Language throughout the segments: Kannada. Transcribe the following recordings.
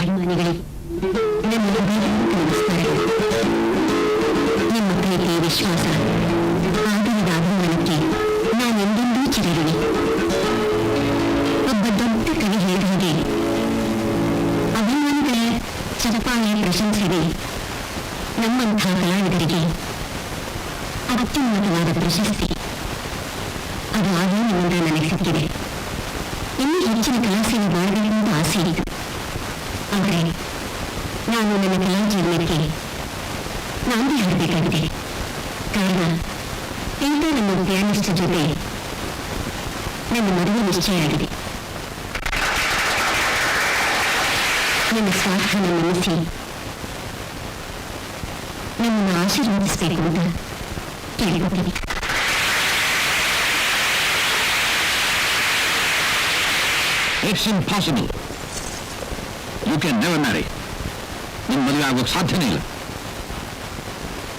ಅಭಿಮಾನಿಗಳೇ, ನಿಮ್ಮ ನಮಸ್ಕಾರಗಳು. ನಿಮ್ಮ ಪ್ರೀತಿ, ವಿಶ್ವಾಸ, ಆದರದ ಅಭಿಮಾನಕ್ಕೆ ನಾನೆಂದೆಂದೂ ಚಿರಋಣಿ. ಒಬ್ಬ ದೊಡ್ಡ ಕವಿ ಹೇಳಿದ ಹಾಗೆ, ಅಭಿಮಾನಿಗಳ ಚರಪಾಳೆ ಪ್ರಶಂಸೆಗೆ ನಮ್ಮಂಥ ಕಲಾವಿದರಿಗೆ ಅತ್ಯುನ್ನತವಾದ ಪ್ರಶಸ್ತಿ. ಅದು ಆಗೇ ನಿಮ್ಮಿಂದ ನನಗೆ ಸಿಕ್ಕಿದೆ. ಇನ್ನೂ ಹೆಚ್ಚಿನ ಕಲಾಸೇವೆ ಮಾಡಬೇಕೆಂದು ಆಸೆ ಇತ್ತು. ಆದರೆ ನಾನು ನನ್ನ ಕಲಾ ಜೀವನಕ್ಕೆ ನಾಂದಿ ಹಾಡಬೇಕಾಗಿದೆ. ಕಾರಣ ಇಂಥ ನಮ್ಮ ಪಿಯಾನಿಸ್ಟ್ ಜೊತೆ ನನ್ನ ಮದುವೆ ನಿಶ್ಚಯ ಆಗಿದೆ. ನನ್ನ ಸ್ವಾರ್ಥನ ಮನಸ್ಸಿ ನನ್ನನ್ನು ಆಶೀರ್ವದಿಸಬೇಕು ಅಂತ ಕೇಳಿಕೊಳ್ತೀನಿ. It's impossible. You can never marry. ನಿಮ್ಮ ಮದುವೆ ಆಗೋಕ್ಕೆ ಸಾಧ್ಯನೇ ಇಲ್ಲ.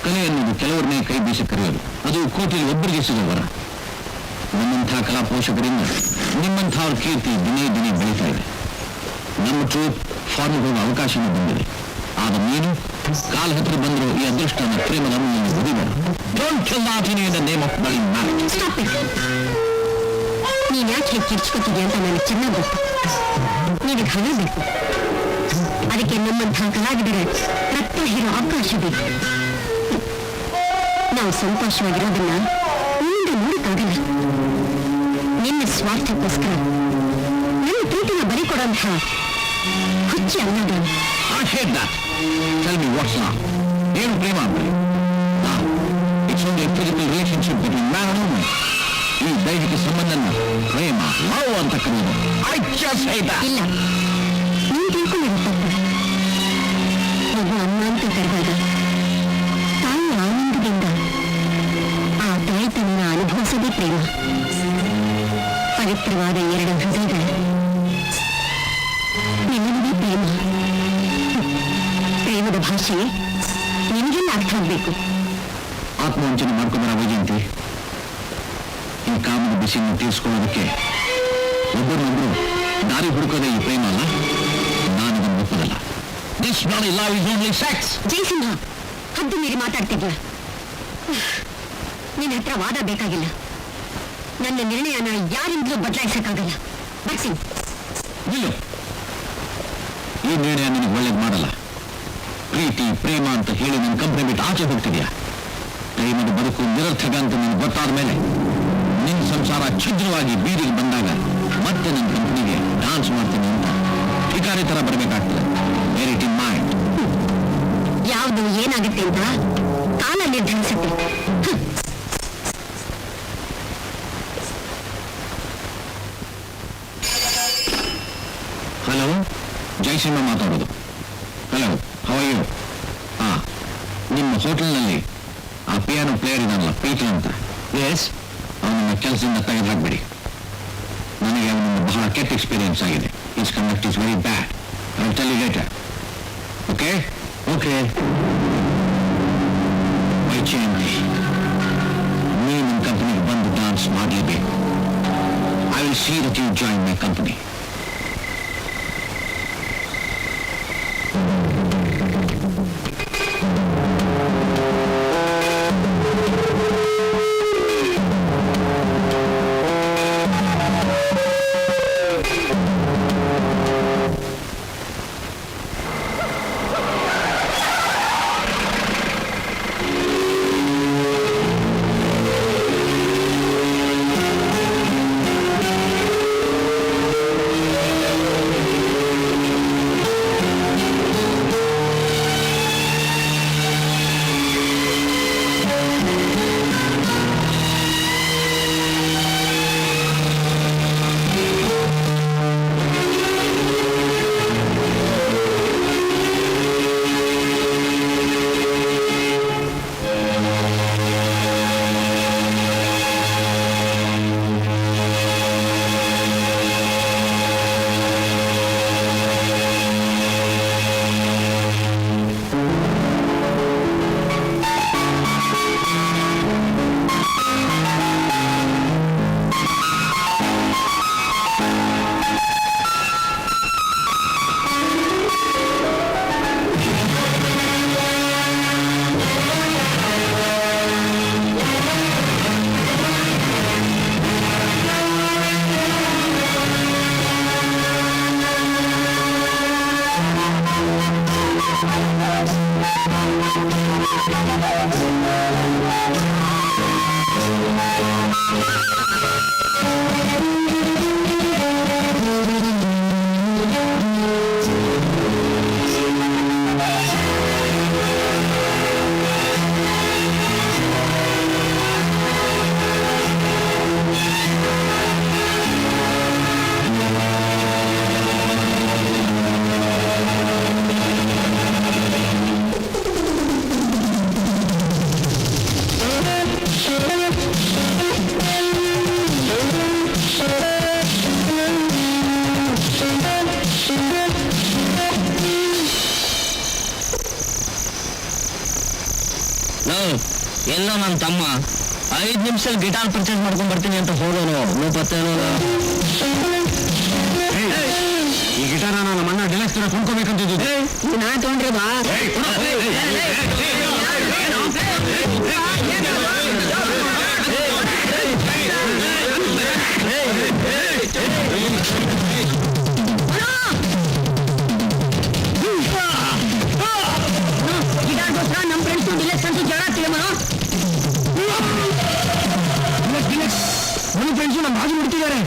ಕಲೆ ಅನ್ನೋದು ಕೆಲವರನ್ನೇ ಕೈ ಬೀಸಿ ಕರೆಯೋದು. ಅದು ಕೋಟಿಯಲ್ಲಿ ಒಬ್ಬರಿಗೆ ಸಿಗೋವರ. ನಮ್ಮಂಥ ಕಲಾ ಪೋಷಕರಿಂದ ನಿಮ್ಮಂಥ ಅವ್ರ ಕೀರ್ತಿ ದಿನೇ ದಿನೇ ಬೆಳೀತಾ ಇದೆ. ನಮ್ಮ ಟ್ರೂಪ್ ಫಾರ್ಮ್ ಹೋಗೋ ಅವಕಾಶನೂ ಬಂದಿದೆ. ಆಗ ನೀನು ಕಾಲ ಹತ್ರ ಬಂದರೂ ಈ ಅದೃಷ್ಟನ ಪ್ರೇಮದ ಮುಗಿಬೇಡ. Don't kill Martini in the name of bloody marriage. ನೀನ್ ಯಾಕೆ ಹೇಗೆ ಕಿರ್ಚ್ಕೊತಿದ್ಯಾ ಅಂತ ನನಗೆ ಚೆನ್ನಾಗಿ ಗೊತ್ತು. ನಿನಗೆ ಹಣ ಬೇಕು, ಅದಕ್ಕೆ ನಮ್ಮಂಥ ಕಲಾವಿದರ ರಕ್ತ ಹೀರೋ ಅವಕಾಶ ಬೇಕು. ನಾವು ಸಂತೋಷವಾಗಿರೋದನ್ನ ಮುಂದೆ ನೋಡಕ್ಕಾಗಲ್ಲ. ನಿನ್ನ ಸ್ವಾರ್ಥಕ್ಕೋಸ್ಕರ ನನ್ನ ಪ್ರೀತಿನ ಬರಿ ಕೊಡುವಂತಹ ಹುಚ್ಚಿ ಅನ್ನೋದು. ಏನು ಪ್ರೇಮ ಅಂದ್ರೆ it's only physical relationship between man and woman. ಈ ದೈಹಿಕ ಸಂಬಂಧನ ಪ್ರೇಮ ಲವ್ ಅಂತ ಕರೆಯೋದು. ಇಲ್ಲ, ನೀನು ತಿಳ್ಕೊಂಡಿರೋ ತಪ್ಪು. ಒಬ್ಬ ಅಮ್ಮ ಅಂತ ಕರೆದಾಗ ತಾಯಿ ಆನಂದದಿಂದ ಆ ತಾಯ್ತನನ ಅನುಭವಿಸೋದೇ ಪ್ರೇಮ. ಪವಿತ್ರವಾದ ಎರಡು ಹೃದಯಗಳ ನಿನ್ನದೇ ಪ್ರೇಮ. ಪ್ರೇಮದ ಭಾಷೆ ನಿನಗೆಲ್ಲ ಅರ್ಥ ಆಗ್ಬೇಕು. ಆತ್ಮವಂಚನೆ ಮಾಡ್ಕೊಂಬರ ವೈಜಯಂತಿ. ಈ ಕಾಮದ ಬಿಸಿಯನ್ನು ತೀರಿಸ್ಕೊಳ್ಳೋದಕ್ಕೆ ಒಬ್ಬರನ್ನೊಬ್ಬರು ದಾರಿ ಹುಡುಕೋದೇ ಈ ಪ್ರೇಮ ಅಲ್ಲ. ನಾನು ಇದನ್ನು ಒಪ್ಪದಲ್ಲ. This bloody love is only sex. Jayasimha, ಹದ್ದು ಮೀರಿ ಮಾತಾಡ್ತಿದ್ಯಾ? ನಿನ್ನ ಹತ್ರ ವಾದ ಬೇಕಾಗಿಲ್ಲ. ನನ್ನ ನಿರ್ಣಯನ ಯಾರಿಂದಲೂ ಬದಲಾಯಿಸಕ್ಕಾಗಲ್ಲ. ಬಕ್ಸಿಂಗ್ ಇಲ್ಲ, ಈ ನಿರ್ಣಯ ನಿನಗೆ ಒಳ್ಳೇದು ಮಾಡಲ್ಲ. ಪ್ರೀತಿ ಪ್ರೇಮ ಅಂತ ಹೇಳಿ ನನ್ನ ಕಂಪನಿ ಬಿಟ್ಟು ಆಚೆ ಹೋಗ್ತಿದ್ಯಾ. ಪ್ರೇಮದ ಬದುಕು ನಿರರ್ಥಕ ಅಂತ ನಿನ್ಗೆ ಗೊತ್ತಾದ ಮೇಲೆ ನಿನ್ನ ಸಂಸಾರ ಛಿದ್ರವಾಗಿ ಬೀದಿಗೆ ಬಂದಾಗ ಮತ್ತೆ ನನ್ನ ಕಂಪನಿಗೆ ಡಾನ್ಸ್ ಮಾಡ್ತೀನಿ ಅಂತ ಠಿಕಾರಿ ತರ ಬರಬೇಕಾಗ್ತದೆ. Wear it in mind. ಯಾವುದು ಏನಾಗುತ್ತೆ ಅಂತ ಕಾಲ ನಿರ್ಧರಿಸುತ್ತೆ. ಹಲೋ, ಜಯಸಿಂಹ ಮಾತಾಡೋದು. Hello, how are you? ನಿಮ್ಮ ಹೋಟೆಲ್ನಲ್ಲಿ ಆ ಪಿಯಾನೋ ಪ್ಲೇಯರ್ ಇದಾನಲ್ಲ, ಪೀಟರ್ ಅಂತ. ಎಸ್, ಅವನನ್ನ ಕೆಲಸದಿಂದ ತೆಗೆದುಹಾಕ್ಬೇಡಿ. ನನಗೆ ಅವನಿಂದ ಬಹಳ ಕೆಟ್ಟ ಎಕ್ಸ್ಪೀರಿಯನ್ಸ್ ಆಗಿದೆ. His conduct is very bad. I will tell you later. Okay okay. Vyjayanthi, ನೀವು ನಿಮ್ಮ ಕಂಪನಿಗೆ ಬಂದು ಡಾನ್ಸ್ ಮಾಡಲೇಬೇಕು. I will see that you join my company. ಎಲ್ಲೋ ನನ್ನ ತಮ್ಮ 5 ನಿಮಿಷದಲ್ಲಿ ಗಿಟಾರ್ ಪರ್ಚೇಸ್ ಮಾಡ್ಕೊಂಡ್ ಬರ್ತೀನಿ ಅಂತ ಹೋಗೋನು ನೀವು ಪತ್ತೇನೋ. ಈ ಗಿಟಾರ ನಮ್ಮ ಅಣ್ಣ ಡಿಲಕ್ಸ್ ತರ ಕೊಂಡ್ಕೋಬೇಕಂತಿದ್ದು. ನಾ ತೊಗೊಂಡ್ರಿ ಬಾ. ಗಿಟಾರ್ಗೋಸ್ಕರ ನಮ್ಮ ಫ್ರೆಂಡ್ಸು ಡಿಲೆಕ್ಸ್ ಅಂತೂ ಜಗಳ ಆಗ್ತಿದೆ ಮನೋ. ನನ್ನ ಫ್ರೆಂಡ್ಸು ನಮ್ಮ ಬಾಜು ಬಿಡ್ತಿದ್ದಾರೆ.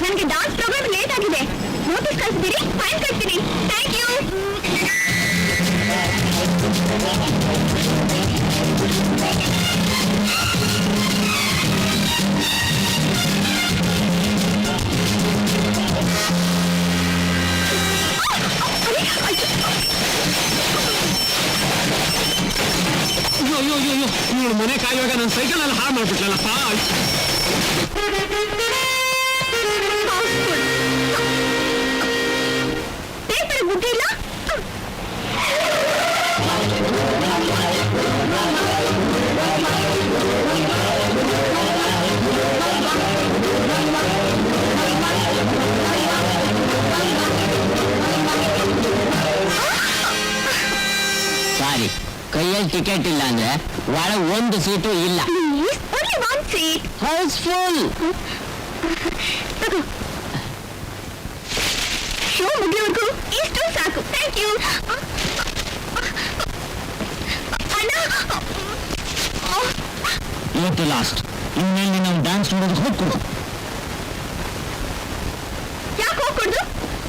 ನನಗೆ ಡಾನ್ಸ್ ಪ್ರೋಗ್ರಾಮ್ ಲೇಟ್ ಆಗಿದೆ. ನೋಟಿಸ್ ಕಳಿಸ್ತೀರಿ, ಫೈನ್ ಕಳಿಸ್ತೀನಿ. Thank you. ಇವಳು ಮನೆ ಕಾಯುವಾಗ ನನ್ನ ಸೈಕಲ್ ಅಲ್ಲಿ ಹಾಳು ಮಾಡ್ಬಿಟ್ಲಲ್ಲಪ್ಪ. ಪೇಪರ್ ಬುದ್ಧಿ ಇಲ್ಲ. ಸಾರಿ, ಕೈಯಲ್ಲಿ ಟಿಕೆಟ್ ಇಲ್ಲ ಅಂದ್ರೆ ಒಳಗೆ ಒಂದು ಸೀಟು ಇಲ್ಲ. Only one seat. Houseful. Show ಮುಗಿಯೋವರೆಗೂ ಇಷ್ಟು ಸಾಕು. Thank you. ಇವತ್ತು ಲಾಸ್ಟ್. ಇನ್ಮೇಲೆ ನಾವು ಡ್ಯಾನ್ಸ್ ನೋಡೋದಕ್ಕೆ ಹೋಗ್ಕೊಡು. ಯಾಕೆ ಹೋಗ್ಕೊಡ್ದು?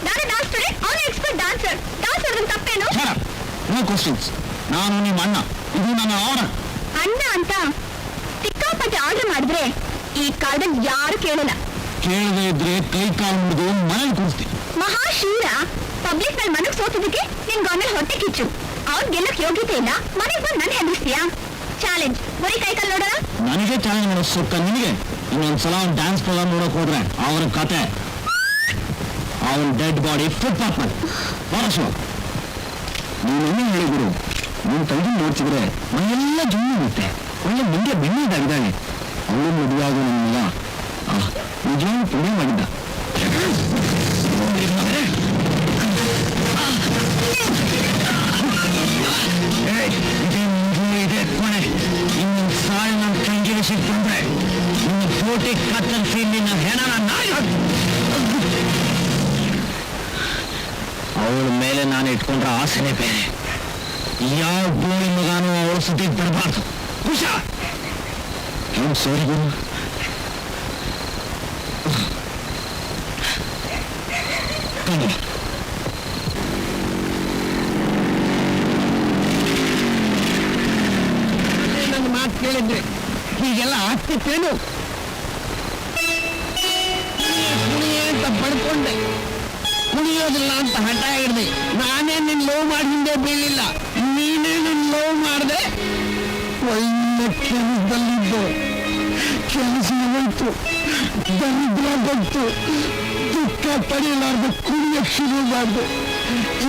ನಾನು ಡಾನ್ಸ್ ಸ್ಟೂಡೆಂಟ್, ಅವನು ಎಕ್ಸ್ಪರ್ಟ್ ಡಾನ್ಸರ್. ಡಾನ್ಸ್ ಮಾಡೋದು ತಪ್ಪೇನು? No questions. ನಾನು ನಿಮ್ಮ ಅಣ್ಣ, ಇದು ನನ್ನ ಆರ್ಡರ್. ಅಣ್ಣ ಅಂತ ಸಿಕ್ಕಾಪಟ್ಟೆ ಆರ್ಡರ್ ಮಾಡಿದ್ರೆ ಈ ಕಾಲದಲ್ಲಿ ಯಾರು ಕೇಳಲ್ಲ. ಕೇಳದೆ ಇದ್ರೆ ಕೈ ಕಾಲು ಮುರಿದು ಮನೇಲಿ ಕೂರಿಸ್ತೀನಿ. ಮಹಾಶೂರ ಪಬ್ಲಿಕ್ ನಲ್ಲಿ ಮನಗ್ ಸೋತಿದ್ದಕ್ಕೆ ನಿನ್ ಗೌರ್ಮೆಂಟ್ ಹೊಟ್ಟೆ ಕಿಚ್ಚು. ಅವ್ನ್ ಗೆಲ್ಲಕ್ ಯೋಗ್ಯತೆ ಇಲ್ಲ, ಮನೆಗ್ ಬಂದು ನನ್ ಹೆದರ್ಸ್ತೀಯಾ? ಚಾಲೆಂಜ್, ಬರೀ ಕೈ ಕಾಲು ನೋಡೋಣ. ನನಗೆ ಚಾಲೆಂಜ್ ಮಾಡೋ ಸೊಕ್ಕ ನಿನಗೆ. ಇನ್ನೊಂದ್ಸಲ ಅವ್ನು ಡ್ಯಾನ್ಸ್ ಪ್ರೋಗ್ರಾಮ್ ನೋಡಕ್ ಹೋದ್ರೆ ಅವ್ರ ಕತೆ, ಅವನ್ ಡೆಡ್ ಬಾಡಿ ಫುಟ್ಪಾತ್ ಮೇಲೆ ಬರಸುವ. ನೀನೇನೇ ಹೇಳಿದ್ರು, ನೀನು ತಂಗಿ ನೋಡ್ತಿದ್ರೆ ಮನೆಲ್ಲ ಜುಮ್ಮಿ ಬಿಟ್ಟೆ. ಒಳ್ಳೆ ಮುಂದೆ ಬೆಣ್ಣೆದಾಗಿದ್ದಾಳೆ. ಅವಳು ಮದುವೆ ಆಗೋ ನನ್ನಿಲ್ಲ. ನಿಜವಾಗ್ಲೂ ಪುಣ್ಯ ಮಾಡಿದ್ದ. ಇದೆ ಕೊನೆ. ಇನ್ನೊಂದು ಸಾರಿ ನನ್ನ ತಂಗಿಗೆ ಸಿಕ್ಕೊಂಡ್ರೆ ಇನ್ನು ಕೋಟಿ ಕತ್ತರಿಸಿ ನಿನ್ನ ಹೆಣನ ನಾಯಿ. ಅವಳ ಮೇಲೆ ನಾನು ಇಟ್ಕೊಂಡ್ರೆ ಆಸೆನೇ ಬೇರೆ. ಯಾವ ಗೋಳಿ ಮಗಾನು ಅವಳ ಸುದ್ದಿಗೆ ಬರಬಾರ್ದು. ಹುಷಾರ್. ಸಾರಿ ಗುರು. ನನ್ನ ಮಾತು ಕೇಳಿದ್ರೆ ಹೀಗೆಲ್ಲ ಆಗ್ತಿತ್ತೇನು? ಕುಣಿಯೇ ಅಂತ ಪಡ್ಕೊಂಡೆ, ಕುಣಿಯೋದಿಲ್ಲ ಅಂತ ಹಠ ಹಿಡ್ದೆ. ನಾನೇ ನಿನ್ ಲವ್ ಮಾಡಿ ಹಿಂದೆ ಬೀಳಿಲ್ಲ, ನೀನೇ ನಿನ್ ಲವ್ ಮಾಡಿದೆ. ಒಳ್ಳೆ ಕೆಲಸದಲ್ಲಿದ್ದು ಕೆಲಸ ಹೋಯ್ತು, ದರಿದ್ರ ಬಂತು, ದುಃಖ ಪಡೆಯಲಾರ್ದು ಕುಡಿಯಕ್ಕೆ ಶುರು ಮಾಡಿದೆ.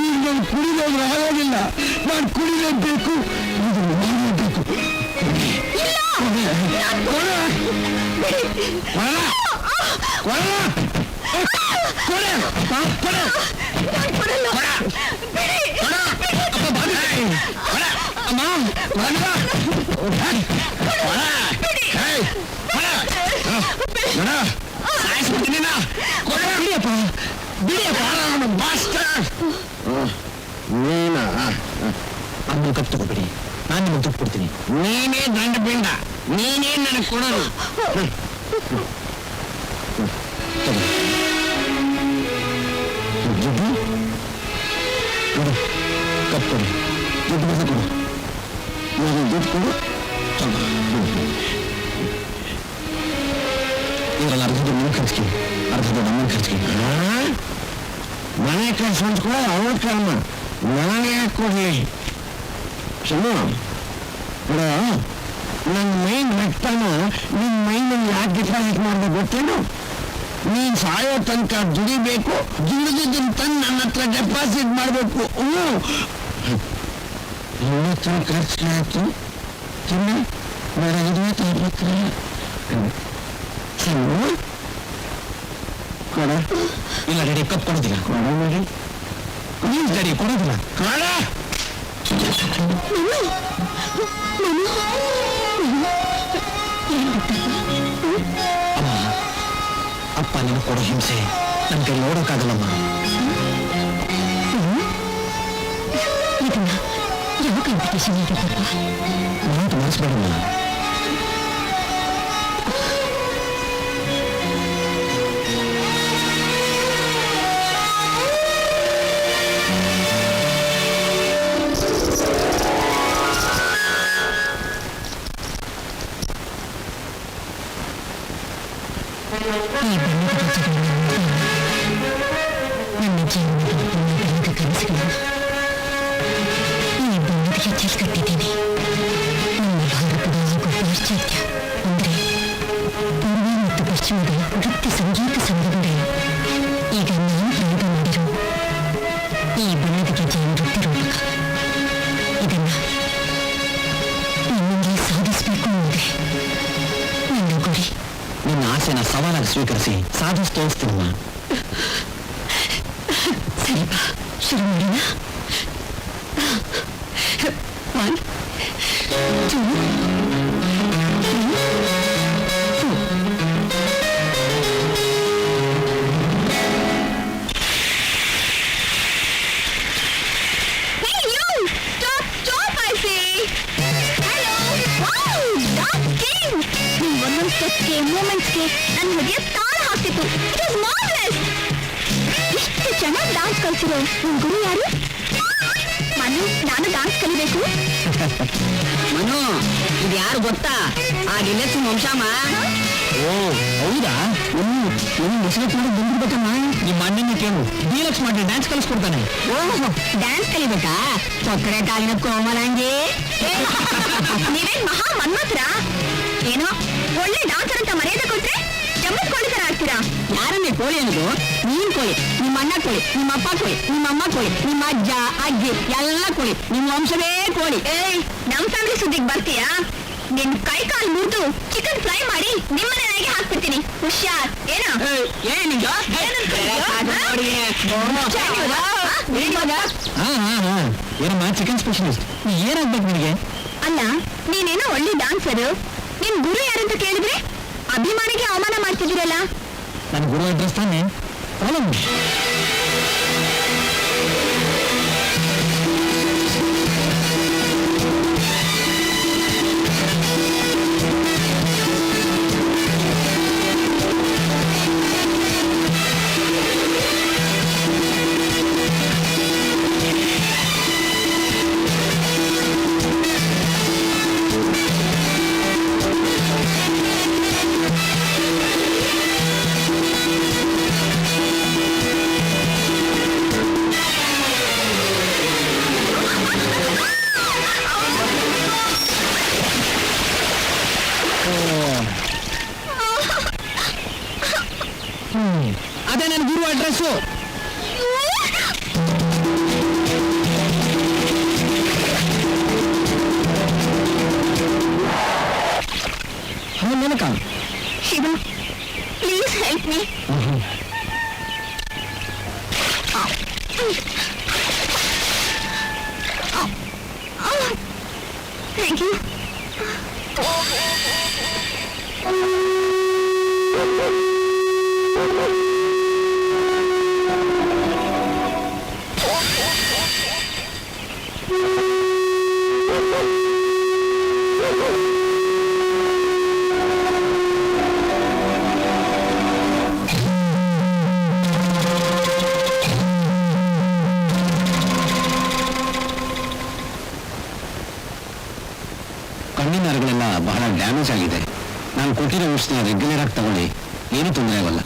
ಈಗ ನಾನು ಕುಡಿಯೋದ್ರೆ ಆಗೋದಿಲ್ಲ, ನಾನು ಕುಡಿಲೇಬೇಕು, ಇದು ಮಾಡಲೇಬೇಕು. ನೀನಾ ಅನ್ನು ಕಪ್ ತಗೋಬಿಡಿ, ನಾನು ನಿಮಗೆ ದುಡ್ಡು ಕೊಡ್ತೀನಿ. ನೀನೇ ದಂಡ ಬಿಂಡ, ನೀನೇ ನನಗೆ ಕೊಡೋದು. ಕಪ್ ಕೊಡಿ, ದುಡ್ಡು ಬಸ ಕೊಡು, ದುಡ್ಡು ಕೊಡು. ಇದರಲ್ಲಿ ಅರ್ಧ ದುಡ್ಡು ನೀವು ಖರ್ಚಿಗೆ, ಅರ್ಧ ದುಡ್ಡು ನಮ್ಮನ್ನು ಖರ್ಚಿಗೆ. ಮನೆ ಖರ್ಚು ಹೊಂಚ್ಕೊಳ್ಳೋ ಅವಳ ಕರ್ಮ, ನನಗೆ ಯಾಕೆ ಕೊಡ್ಲಿ? ಚಲೋ ನನ್ನ ಮೈನ್ ರಕ್ತನ ನಿನ್ನ ಮೈನಲ್ಲಿ ಯಾಕೆ ಡಿಪಾಸಿಟ್ ಮಾಡಿದೆ ಗೊತ್ತೇನು? ನೀನ್ ಸಾಯೋ ತನಕ ದುಡಿಬೇಕು, ದುಡಿದಿದ್ದನ್ನು ತಂದು ನನ್ನ ಹತ್ರ ಡೆಪಾಸಿಟ್ ಮಾಡಬೇಕು. ಹತ್ರ ಖರ್ಚಾಯ್ತು ತಿನ್ನ ಬೆಳಗ್ಗೆ ತಗೋಬೇಕಲ್ಲ. ಕೊಡ ಇಲ್ಲ ರೆಡಿ, ಕಪ್ ಕೊಡೋದಿಲ್ಲ. ಕೊಡ ನೋಡಿ, ಪ್ಲೀಸ್ ರೆಡಿ, ಕೊಡೋದಿಲ್ಲ. ಕೊಡ ಅಪ್ಪ ನೀನು ಕೊಡೋ ಹಿಂಸೆ ನನ್ನ ಕೈ ನೋಡೋಕ್ಕಾಗಲ್ಲಮ್ಮ. ಇದನ್ನ ಯಾವ ಕಾಂಪಿಟೇಷನ್ ಆಗಿದ್ದಪ್ಪ? ಮಾತು ಮಾಡಿಸ್ಬೇಡಮ್ಮ. ಈ ಬಣ್ಣದ ಬೀಜಗಳನ್ನು ನನ್ನ ಜೀವನದ ಬಣ್ಣದ ಕನಸುಗಳನ್ನು ಈ ಬಣ್ಣದ ಹೆಜ್ಜೆ ಕಟ್ಟಿದ್ದೀನಿ. ನಮ್ಮ ಭಾರತದ ಹಾಗೂ ಪಾಶ್ಚಾತ್ಯ ಅಂದರೆ ಪೂರ್ವ ಮತ್ತು ಪಶ್ಚಿಮದ ನೃತ್ಯ ಸಂಗೀತ ಸಂಘಗಳೇ ಈಗ ನಾನು ಪ್ರಯೋಗ ಮಾಡಿರೋ ಈ ಬಣ್ಣದ ಗೆಜ್ಜೆಯ ನೃತ್ಯ ರೂಪಕ. ಇದನ್ನ ನನ್ನಿಂದ ಸಾಧಿಸಬೇಕು ಅನ್ನೋದೇ ನನ್ನ ಗುರಿ. ನಿನ್ನ ಆಸೆನ ಸವಾಲಾಗಿ ಸ್ವೀಕರಿಸಿ ಸಾಧಿಸಿ ತೋರಿಸ್ತೀನಮ್ಮ. ಸರಿಪ, ಶುರು ಮಾಡೋಣ. 1 2 ಮೂಮೆಂಟ್ಸ್ಗೆ ನನ್ನ ಹೃದಯ ತಾಳ ಹಾಕ್ತಿತ್ತು. It was marvellous. ಇಷ್ಟು ಚೆನ್ನಾಗಿ ಡಾನ್ಸ್ ಕಲಿಸಿರೋ ನಿಮ್ ಗುರು ಯಾರು? ಮನು, ನಾನು ಡಾನ್ಸ್ ಕಲಿಬೇಕು. ಮನು, ಇದು ಯಾರು ಗೊತ್ತಾ? ಆ ಡಿಲೆಕ್ಸ್ ವಂಶಾಮ. ಓ ಹೌದಾ? ನಿಮ್ಮ ಹೆಸರು ಮಾಡಿ ಬಂದಿರ್ಬೇಕಮ್ಮ. ನಿಮ್ಮ ಅಣ್ಣನ ಕೇಳು, ಡಿಲಕ್ಸ್ ಮಾಡಿ ಡ್ಯಾನ್ಸ್ ಕಲಿಸ್ಕೊಡ್ತಾನೆ. ಓಹ್, ಡ್ಯಾನ್ಸ್ ಕಲಿಬೇಕಾ? ಸಕ್ಕರೆ ಕಾಲಿನ ಕೋಮಲಂಗಿ. ನೀವೇನ್ ಮಹಾ ಮನ್ಮತ್ರ? ಏನೋ ಒಳ್ಳೆ ಡಾನ್ಸರ್ ಅಂತ ಮರ್ಯಾದೆ ಕೊಟ್ರೆ ಜಮ್ಮತ್ ಕೋಳಿ ತರ ಆಡ್ತೀರಾ. ಯಾರನ್ನೇ ಕೋಳಿ ಅನ್ನೋದು? ನೀನ್ ಕೋಳಿ, ನಿಮ್ಮ ಅಣ್ಣ ಕೋಳಿ, ನಿಮ್ಮ ಅಪ್ಪ ಕೋಳಿ, ನಿಮ್ಮ ಅಮ್ಮ ಕೋಳಿ, ನಿಮ್ಮ ಅಜ್ಜ ಅಜ್ಜಿ ಎಲ್ಲ ಕೋಳಿ, ನಿಮ್ಮ ವಂಶವೇ ಕೋಳಿ. ಏಯ್, ನಮ್ ಫ್ಯಾಮಿಲಿ ಸುದ್ದಿಗೆ ಬರ್ತೀಯಾ? ನಿನ್ ಕೈ ಕಾಲು ಮುರಿದು ಚಿಕನ್ ಫ್ರೈ ಮಾಡಿ ನಿಮ್ಮನೆ ನನಗೆ ಹಾಕ್ಬಿಡ್ತೀನಿ. ಹುಷಾರ್. ಏನೋ ಏನಮ್ಮ ಚಿಕನ್ ಸ್ಪೆಷಲಿಸ್ಟ್, ಏನಾಗ್ಬೇಕು ನಿನಗೆ? ಅಲ್ಲ, ನೀನೇನೋ ಒಳ್ಳೆ ಡಾನ್ಸರು. ನಿನ್ ಗುರು ಯಾರಂತ ಕೇಳಿದ್ರೆ ಅಭಿಮಾನಿಗೆ ಅವಮಾನ ಮಾಡ್ತಿದ್ದೀರಲ್ಲ. ನನ್ನ ಗುರು ಅಡ್ರೆಸ್ ತಾನೆ, ಫಾಲೋ ಮಾಡಿ. ಒರೆಸು. Menaka, Shiva, please help me. Thank you. ಕಣ್ಣಿನ ನರಗಳೆಲ್ಲ ಬಹಳ ಡ್ಯಾಮೇಜ್ ಆಗಿದೆ. ನಾನು ಕೊಟ್ಟಿರೋ ಔಷಧಿನ ರೆಗ್ಯುಲರ್ ಆಗಿ ತಗೊಳ್ಳಿ, ಏನೂ ತೊಂದರೆ ಆಗಲ್ಲ.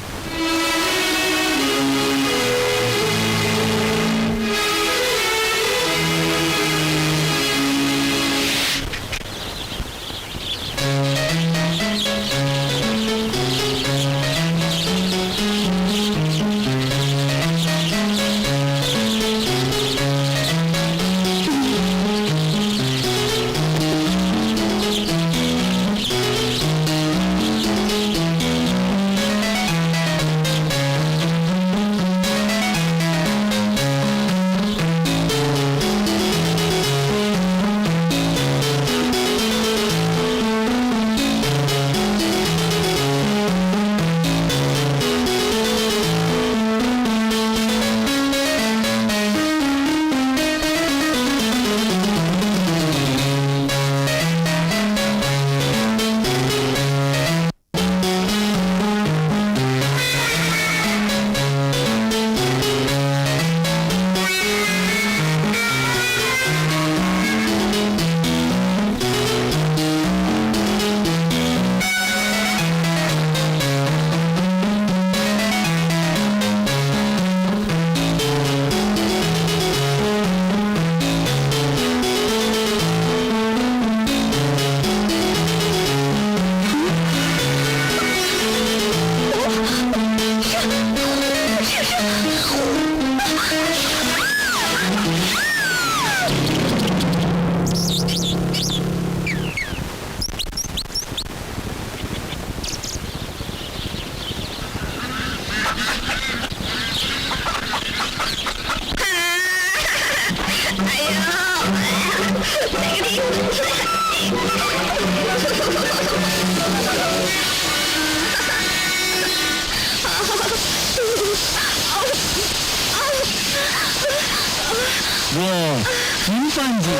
ಚಿಂಪಾಂಜಿ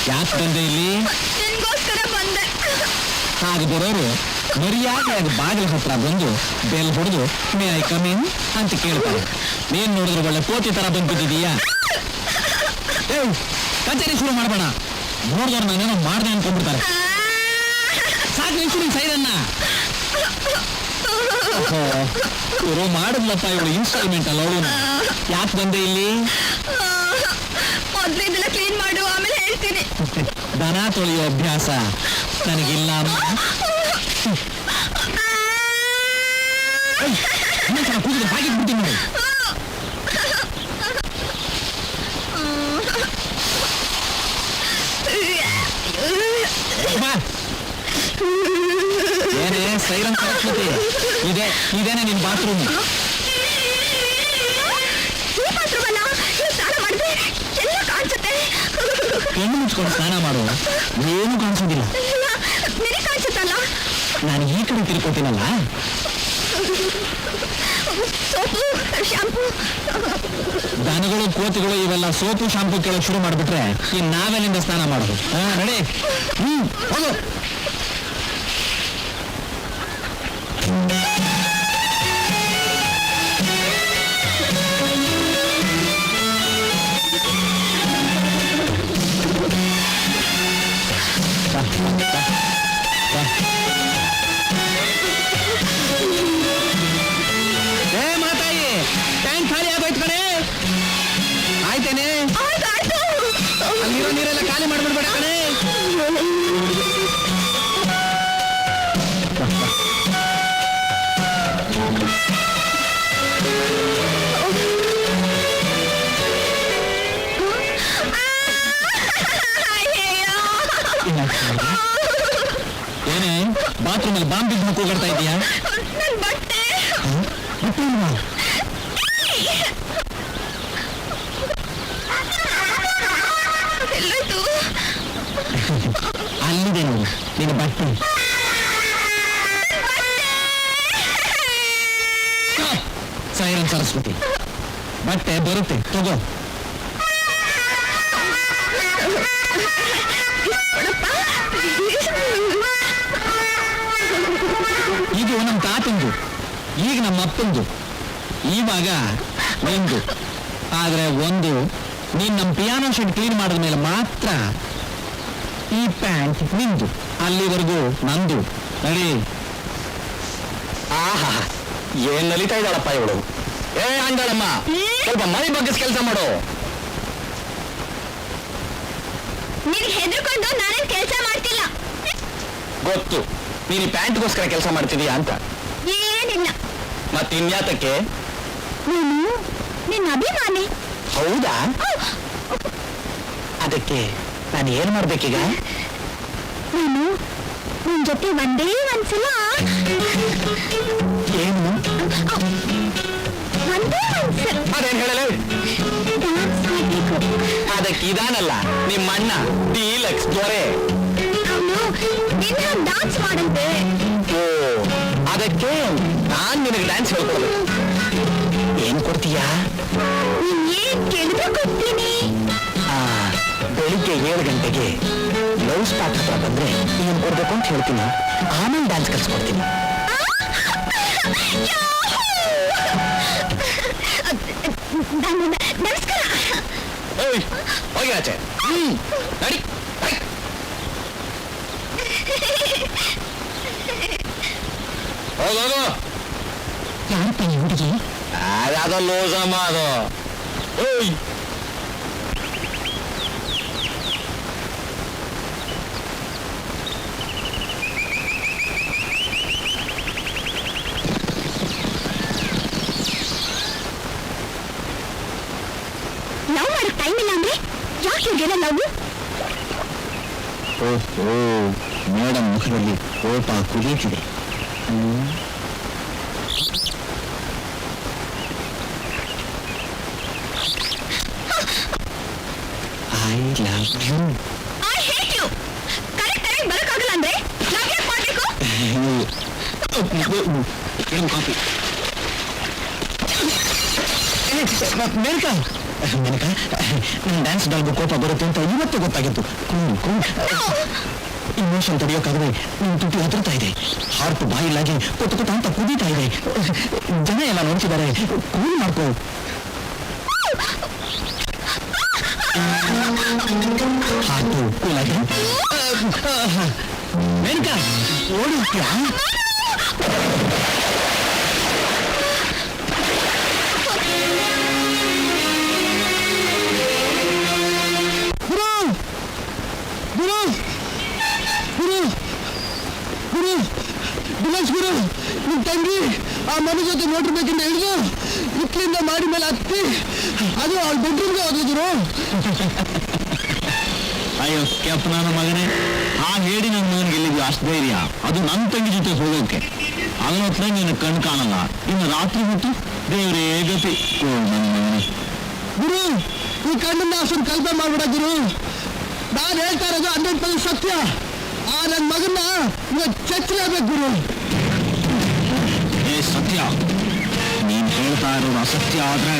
ಯಾಕೆ ಬಂದೆ ಇಲ್ಲಿ? ನಿನ್ಗೋಸ್ಕರ ಬಂದೆ. ಹಾಗೆ ಬರೋರು ಮರ್ಯಾದೆಯಾಗಿ ಬಾಗಿಲ ಹತ್ರ ಬಂದು ಬೆಲ್ ಹೊಡೆದು ಮೇ ಐ ಕಮ್ ಇನ್ ಅಂತ ಕೇಳ್ತಾರೆ. ನೀನ್ ನೋಡಿದ್ರೆ ಒಳ್ಳೆ ಕೋತಿ ತರ ಬಂದ್ಬಿಟ್ಟಿದೀಯಾ? ಕಚೇರಿ ಶುರು ಮಾಡಬೇಡ, ನೋಡಿದವ್ರು ನಾನೇನೋ ಮಾಡ್ದೆ ಅನ್ಕೊಂಡ್ಬಿಡ್ತಾರೆ. ಸಾಕು ನಿಲ್ಸು ನಿನ್ ಸೈರನ್ನ. ಶುರು ಮಾಡಿದ್ಲಪ್ಪ ಇವಳು ಇನ್ಸ್ಟಾಲ್ಮೆಂಟ್ ಅಲ್ಲ. ಅವಳು ಯಾಕೆ ಬಂದೆ ಇಲ್ಲಿ? ಮೊದ್ಲು ಇದೆಲ್ಲ ಕ್ಲೀನ್ ಮಾಡು, ಆಮೇಲೆ ಹೇಳ್ತೀನಿ. ದನ ತೊಳೆಯೋ ಅಭ್ಯಾಸ ನನಗಿಲ್ಲ. ಕೂಗಿದ್ರೆ ಹಾಕಿಟ್ಬಿಡ್ತೀನಿ ನೋಡಿ. ಏನೇ ಸೈರನ್ ಸರಸ್ವತಿ, ಇದೇನೆ ನಿನ್ ಬಾತ್ರೂಮ್. ಹೆಣ್ಣು ಮುಚ್ಕೊಂಡು ಸ್ನಾನ ಮಾಡು, ಏನು ಕಾಣಿಸೋದಿಲ್ಲ. ಕಾಣಿಸುತ್ತಲ್ಲ, ನಾನು ಈ ಕಡೆ ತಿರ್ಕೋತೀನಲ್ಲ. Soap shampoo. ದನಗಳು ಕೋತಿಗಳು ಇವೆಲ್ಲ ಸೋಪು ಶಾಂಪು ಕೇಳೋಕೆ ಶುರು ಮಾಡ್ಬಿಟ್ರೆ ಇನ್ ನಾವೆಲ್ಲಿಂದ ಸ್ನಾನ ಮಾಡೋದು? ನಡಿ, ಹೋಗು. ಮಾತಾಯಿ, ಟ್ಯಾಂಕ್ ಖಾಲಿ ಆಗೋಯ್ತು ಕಣೆ. ಆಯ್ತೇನೆ? ಅಲ್ಲಿರೋ ನೀರೆಲ್ಲ ಖಾಲಿ ಮಾಡ್ಬಿಡ್ಬೇಡ ಕಣೆ. ಏನೇ ಬಾತ್ರೂಮ್ ಅಲ್ಲಿ ಬಾಂಬ್ ಬಿದ್ದು ಹೋಗ್ತಾ ಇದೀಯಾ? ನನ್ ಬಟ್ಟೆ ಎಲ್ಲೋಯ್ತು? ಅಲ್ಲಿದೆ ನೋಡು ನಿನ್ನ ಬಟ್ಟೆ. ಸೈರನ್ ಸರಸ್ವತಿ, ಬಟ್ಟೆ ಬರುತ್ತೆ ತಗೋ. ಇದು ನಮ್ಮ ತಾತಂದು, ಈಗ ನಮ್ಮ ಅಪ್ಪಂದು, ಇವಾಗ ಒಂದು. ಆದ್ರೆ ಒಂದು, ನೀನ್ ನಮ್ಮ ಪಿಯಾನೋ ಶೆಡ್ ಕ್ಲೀನ್ ಮಾಡಿದ ಮೇಲೆ ಮಾತ್ರ ಈ ಪ್ಯಾಂಟ್ ನಿಂದು, ಅಲ್ಲಿವರೆಗೂ ನಂದು. ನಡಿ. ಆಹಾ, ಏನ್ ನಲಿತಾ ಇದ್ದಾಳಪ್ಪ ಇವಳು. ಏ ಅಂಗಳಮ್ಮ, ಸ್ವಲ್ಪ ಮೈ ಬಗ್ಗಿಸ್ ಕೆಲಸ ಮಾಡು. ನೀನ್ ಹೆದರ್ಕೊಂಡು ನಾನೇನ್ ಕೆಲಸ ಮಾಡ್ತಿಲ್ಲ. ಗೊತ್ತು, ನೀನು ಪ್ಯಾಂಟ್ಗೋಸ್ಕರ ಕೆಲಸ ಮಾಡ್ತಿದೀಯಾ ಅಂತ. ಏನಿಲ್ಲ, ಮತ್ತಿನ್ಯಾತಕ್ಕೆ? ನೀನು ನಿನ್ನ ಅಭಿಮಾನಿ. ಹೌದಾ? ಅದಕ್ಕೆ ನಾನು ಏನ್ ಮಾಡ್ಬೇಕೀಗ? ನಾನು ನಿನ್ ಜೊತೆ ಒಂದೇ ಒಂದ್ಸಲ ಏನು? ಒಂದೇ ಒಂದ್ಸಲ ಅದೇನ್ ಹೇಳಲೇ? ಡ್ಯಾನ್ಸ್ ಮಾಡ್ಬೇಕು. ಅದಕ್ಕೆ ಇದಾನಲ್ಲ ನಿಮ್ಮ ಅಣ್ಣ ಡೀಲಕ್ಸ್ ದೊರೆ. ಅವನು ನಿನ್ನ ಡ್ಯಾನ್ಸ್ ಮಾಡಂತೆ. ಓ, ಅದಕ್ಕೆ ನಾನ್ ನಿನಗೆ ಡ್ಯಾನ್ಸ್ ಹೇಳ್ಕೊಡ್ಬೇಕು. ಏನ್ ಕೊಡ್ತೀಯಾ? ನೀನ್ ಏನ್ ಕೇಳಿದ್ರೆ ಕೊಡ್ತೀನಿ. ಬೆಳಿಗ್ಗೆ 7 ಗಂಟೆಗೆ ಲವ್ ಸ್ಪಾಟ್ ಹತ್ರ ಬಂದ್ರೆ ಏನ್ ಕೊಡ್ಬೇಕು ಅಂತ ಹೇಳ್ತೀನಿ, ಆಮೇಲೆ ಡ್ಯಾನ್ಸ್ ಕಲ್ಸ್ಕೊಡ್ತೀನಿ. ನಮಸ್ಕಾರ. ಹೋಗಿ ಆಚೆ. ನಡಿ. ಹೋಗೋದು. ಯಾರಪ್ಪ ಈ ಹುಡುಗಿ? ಯಾವ್ದೋ ಲೋಸಮ್ಮ ಅದು. ಲವ್ ಮಾಡಕ್ ಟೈಮ್ ಇಲ್ಲ ಅಂದ್ರೆ ಯಾಕೆ ಇವ್ರಿಗೆಲ್ಲ ಲವ್? ಓಹೋ, ಮೇಡಮ್ ಮುಖದಲ್ಲಿ ಕೋಪ ಕುದೀತಿದೆ. I love you. I hate you. Correct time ಬರಕ್ಕಾಗಲ್ಲ ಅಂದ್ರೆ ನಾವ್ ಯಾಕೆ ಮಾಡ್ಬೇಕು? ಕಾಫಿ. ಮೇನಕ, ಮೇನಕ, ನನ್ನ ಡ್ಯಾನ್ಸ್ ಡಾಲ್ಗೂ ಕೋಪ ಬರುತ್ತೆ ಅಂತ ಇವತ್ತು ಗೊತ್ತಾಗಿತ್ತು. ಇಮೋಷನ್ ತಡೆಯೋಕ್ಕಾಗದೆ ನಿನ್ ತುಟಿ ಹತ್ರತಾ ಇದೆ. ಹಾರ್ಟ್ ಬಾಯಿಲಾಗಿ ಕೊಟ್ಟು ಕೊಟ್ಟ ಅಂತ ಕುದೀತಾ ಇದೆ. ಜನ ಎಲ್ಲ ನೋಡ್ತಿದ್ದಾರೆ. ಕೂಲ್ ಮಾಡ್ಕೋ. ಹಾರ್ಟು ಕೂಲ್ ಆಗಿ. ಮೇನಕ, ಓಡಿ ಹೋಗ್ತೀಯಾ? ಗುರು, ನಿಮ್ ತಂಗಿ ಆ ಮನೆ ಜೊತೆ ಮೋಟರ್ ಬೇಕಿಂದ ಹಿಡಿದು ಇಟ್ಲಿಂದ ಮಾಡಿ ಮೇಲೆ ಹತ್ತಿ ಅದು ಅವ್ಳ ಬೆಡ್ರೂಮ್ಗೆ ಹೋದ್ರು. ಅಯ್ಯೋ ಕೆಪ್ಪ ನನ್ನ ಮಗನೇ, ಆ ಹೇಳಿ ನನ್ನ ಮಗನಿಗೆ ಎಲ್ಲಿದ್ವಿ ಅಷ್ಟು ಧೈರ್ಯ? ಅದು ನನ್ನ ತಂಗಿ ಜೊತೆ ಹೋಗೋಕೆ. ಅದನ್ನ ಹೊತ್ತ ನೀನು ಕಣ್ ಕಾಣಲ್ಲ, ಇನ್ನು ರಾತ್ರಿ ಬಿಟ್ಟು ದೇವರೇ ಗತಿ. ನನ್ನ ಮಗನೇ ಗುರು, ಈ ಕಣ್ಣನ್ನ ಅಷ್ಟೊಂದು ಕಲ್ಪನೆ ಮಾಡ್ಬಿಡ ಗುರು. ನಾನು ಹೇಳ್ತಾ ಇರೋದು 100% ಸತ್ಯ. ಆ ನನ್ನ ಮಗನ್ನ ಇವತ್ತು ಚಚ್ಚಲೇಬೇಕು ಗುರು. ಏ ಸತ್ಯ, ನೀನ್ ಹೇಳ್ತಾ ಇರೋದು ಅಸತ್ಯ ಆದ್ರೆ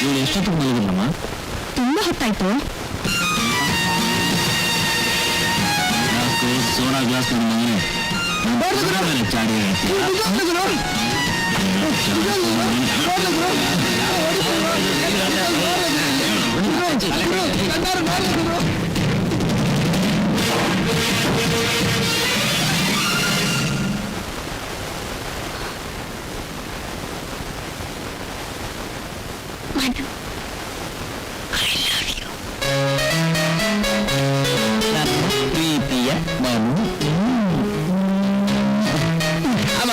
ಇವಳು ಎಷ್ಟೊತ್ತಿಗೆ ಮಲಗಿದ್ರಮ್ಮ? ತುಂಬಾ ಹೊತ್ತಾಯ್ತು. ಸೋಡಾ ಗ್ಲಾಸ್ ನನ್ನ ಮಗನೇ ಚಾಡಿ ಪ್ರೀತಿಯ ಮನು.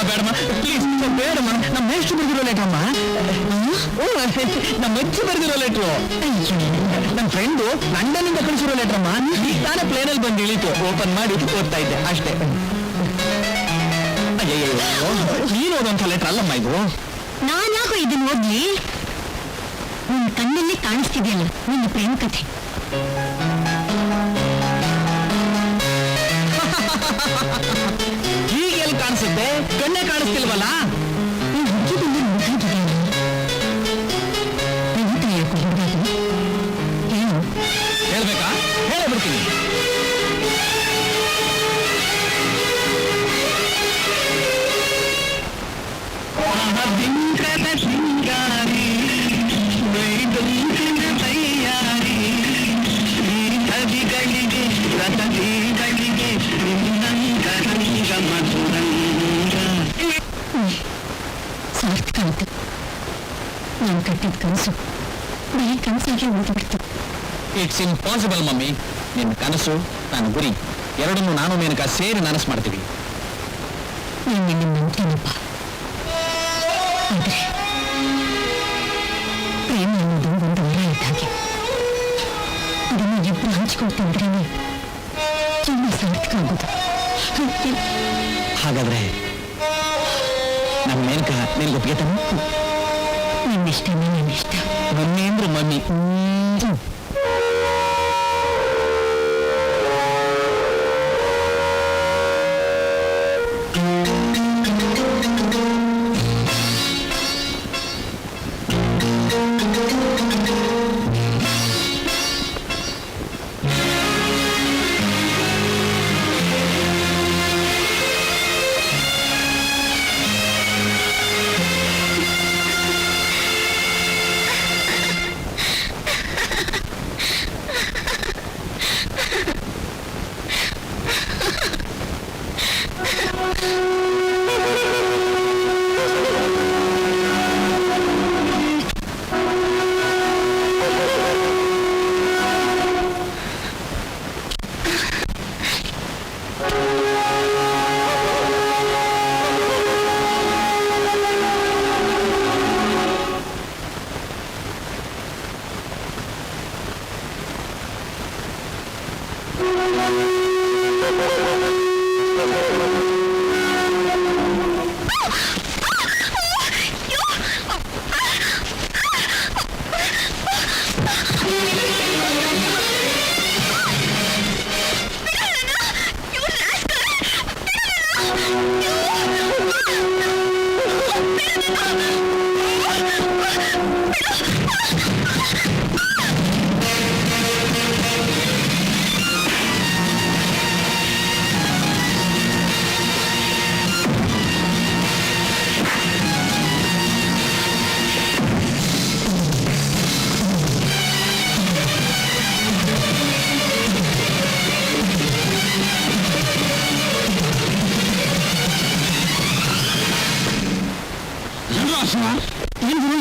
ಬೇಡಮ್ಮ ಪ್ಲೀಸ್ ಬೇಡಮ್ಮ ನಮ್ಮ ಮೇಷ್ಟ್ರು ಬರೆದಿರೋ ಲೆಟ್ರ್ ಅಮ್ಮ ನಮ್ಮ ಅಜ್ಜಿ ಬರೆದಿರೋ ಲೆಟ್ರು ನಮ್ಮ ಫ್ರೆಂಡು ಲಂಡನ್ನಿಂದ ಕಳಿಸಿರೋ ಲೆಟ್ರ್ ಅಮ್ಮ ಈಗ ತಾನೇ ಪ್ಲೇನಲ್ಲಿ ಬಂದು ಇಳಿತು ಓಪನ್ ಮಾಡಿ ಓದ್ತಾ ಇದ್ದೆ ಅಷ್ಟೇ ಅಯ್ಯಯ್ಯೋ ನೀನು ಓದೋಂಥ ಲೆಟ್ರ್ ಅಲ್ಲಮ್ಮ ಇದು ನಾನ್ಯಾಕೋ ಇದನ್ನ ಓದ್ಲಿ ನಿನ್ನ ಕಣ್ಣಲ್ಲಿ ಕಾಣಿಸ್ತಿದೆಯಲ್ಲ ನಿನ್ನ ಪ್ರೇಮ ಕಥೆ ಹೀಗೆಲ್ಲಿ ಕಾಣಿಸುತ್ತೆ ಕಣ್ಣೇ ಕಾಣಿಸ್ತಿಲ್ವಲ್ಲ ನೀನು ಹುಡುಗಿ ಬಂದು ನೋಡ್ತಿದೆಯಲ್ಲ ಎಂತ ಯಾಕೋ ಹುಡುಗಾದು ಏನು ಹೇಳ್ಬೇಕಾ ಹೇಳೇ ಬಿಡ್ತೀನಿ ಸಿಂಗಾರಿ ತಯಾರಿ ಕವಿಗಳಿಗೆ ರಥಗಳಿಗೆ ನಿನ್ನಂಕರಂಗ ಮಧುರಂಗ ಸಾರ್ಥಕ ಆಯ್ತು ನಾನು ಕಟ್ಟಿದ ಕನಸು ಬರೀ ಕನಸಾಗಿ ಉಳಿದುಬಿಡ್ತು ಇಟ್ಸ್ ಇಂಪಾಸಿಬಲ್ ಮಮ್ಮಿ ನಿನ್ನ ಕನಸು ನನ್ನ ಗುರಿ ಎರಡನ್ನೂ ನಾನು ಮೇನಕ ಸೇರಿ ನನಸು ಮಾಡ್ತೀವಿ ನಾನು ನಿನ್ನ ನಂಬ್ತೀನಪ್ಪ ಆದ್ರೆ ಪ್ರೇಮ ಅನ್ನೋದು ಒಂದು ವರ ಇದ್ದ ಹಾಗೆ ಅದನ್ನು ಇಬ್ಬರು ಹಂಚ್ಕೊಳ್ತಿದ್ರೇನೆ ಜೀವನ ಸಾರ್ಥಕ ಆಗೋದು ಹಾಗಾದ್ರೆ ನಮ್ಮ ಮೇನಕ ನಿನ್ಗೊಪ್ಪಿಗೆ ತಾನೆ ನಿನ್ನಿಷ್ಟನೇ ನನ್ನಿಷ್ಟ ಮಮ್ಮಿ ಅಂದ್ರೆ ಮಮ್ಮಿ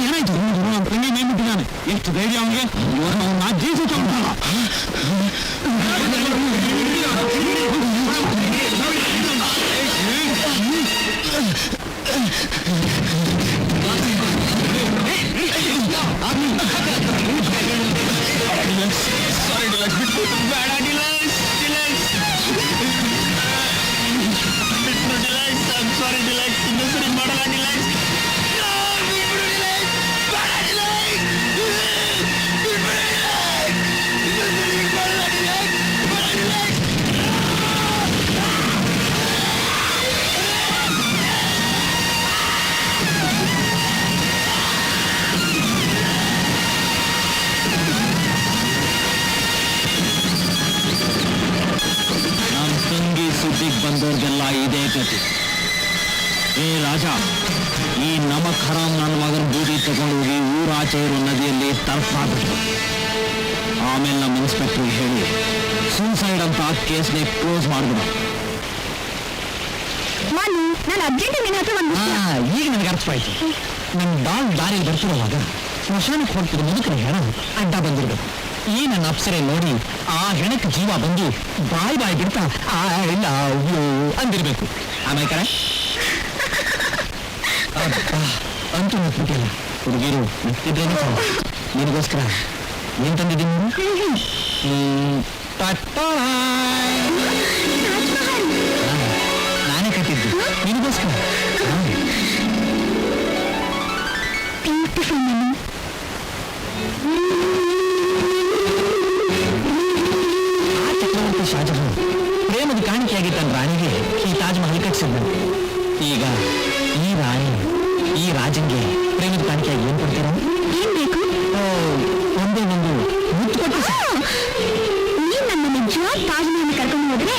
ಏನಾಯ್ತು ನಮ್ಮ ತಂಗಿ ನೇಮಿಟ್ಟಿದ್ದಾನೆ ಎಷ್ಟು ಧೈರ್ಯ ಅವನಿಗೆ ನಾ ಜೀಸು ತಗೊಂಡಲ್ಲ ಸುದ್ದಿಗೆ ಬಂದವ್ರಿಗೆಲ್ಲ ಇದೇ ಗತಿ ಏ ರಾಜ ಈ ನಮಕ್ ಹರಾಮ್ ನನ್ನ ಮಗನ ಬೂದಿ ತಗೊಂಡೋಗಿ ಊರಾಚೆ ಇರೋ ನದಿಯಲ್ಲಿ ತರ್ಪಾಗ್ಬಿಟ್ಟು ಆಮೇಲೆ ನಮ್ಮ ಇನ್ಸ್ಪೆಕ್ಟರ್ಗೆ ಹೇಳಿ ಸೂಸೈಡ್ ಅಂತ ಕೇಸ್ನೇ ಕ್ಲೋಸ್ ಮಾಡ್ಬಿಡ ನಾನು ಅರ್ಜೆಂಟ್ ನಿನ್ನ ಹತ್ರ ಒಂದು ಈಗ ನನಗೆ ಅರ್ಥವಾಯ್ತು ನನ್ನ ಡಾಲ್ ದಾರಿಯಲ್ಲಿ ಬರ್ತಿರುವಾಗ ಸ್ಮಶಾನಕ್ಕೆ ಹೋಗ್ತಿರೋ ಮುದುಕರ ಹೆಣ ಅಡ್ಡ ಬಂದಿರ್ಬೇಕು ಈ ನನ್ನ ಅಪ್ಸರೆ ನೋಡಿ ಆ ಹೆಣಕ್ಕೆ ಜೀವ ಬಂದು ಬಾಯಿ ಬಿಡ್ತಾ ಐ ಲವ್ ಯು ಅಂದಿರ್ಬೇಕು ಆಮೇಲೆ ಕರೆ ಅಂತೂ ಮುಟ್ಬಿಟ್ಟಿಲ್ಲ. ಹುಡುಗಿರು ಮುಟ್ಟಿದ್ರೇನೆ ನಿನಗೋಸ್ಕರ ಏನ್ ತಂದಿದ್ದೀನಿ ನಾನೇ ಕಟ್ಟಿದ್ದು ನಿನಗೋಸ್ಕರ. ಚಕ್ರವರ್ತಿ ಶಾಜಹಾನ್ ಪ್ರೇಮದ ಕಾಣಿಕೆಯಾಗಿ ತನ್ನ ರಾಣಿಗೆ ಈ ತಾಜ್ ಮಹಲ್ ಕಟ್ಟಿಸಿದ್ದು. ಈಗ ಈ ರಾಣಿ ಈ ರಾಜಂಗೆ ಪ್ರೇಮದ ಕಾಣಿಕೆಯಾಗಿ ಏನ್ ಕೊಡ್ತೀರಾ? ಏನ್ ಬೇಕು? ಒಂದೇ ಒಂದು ಮುತ್ತು ಕೊಟ್ಟು ನೀನ್ ನನ್ನ ನಿಜವಾದ ತಾಜ್ ಮಹಲ್ ಕರ್ಕೊಂಡು ಹೋದ್ರೆ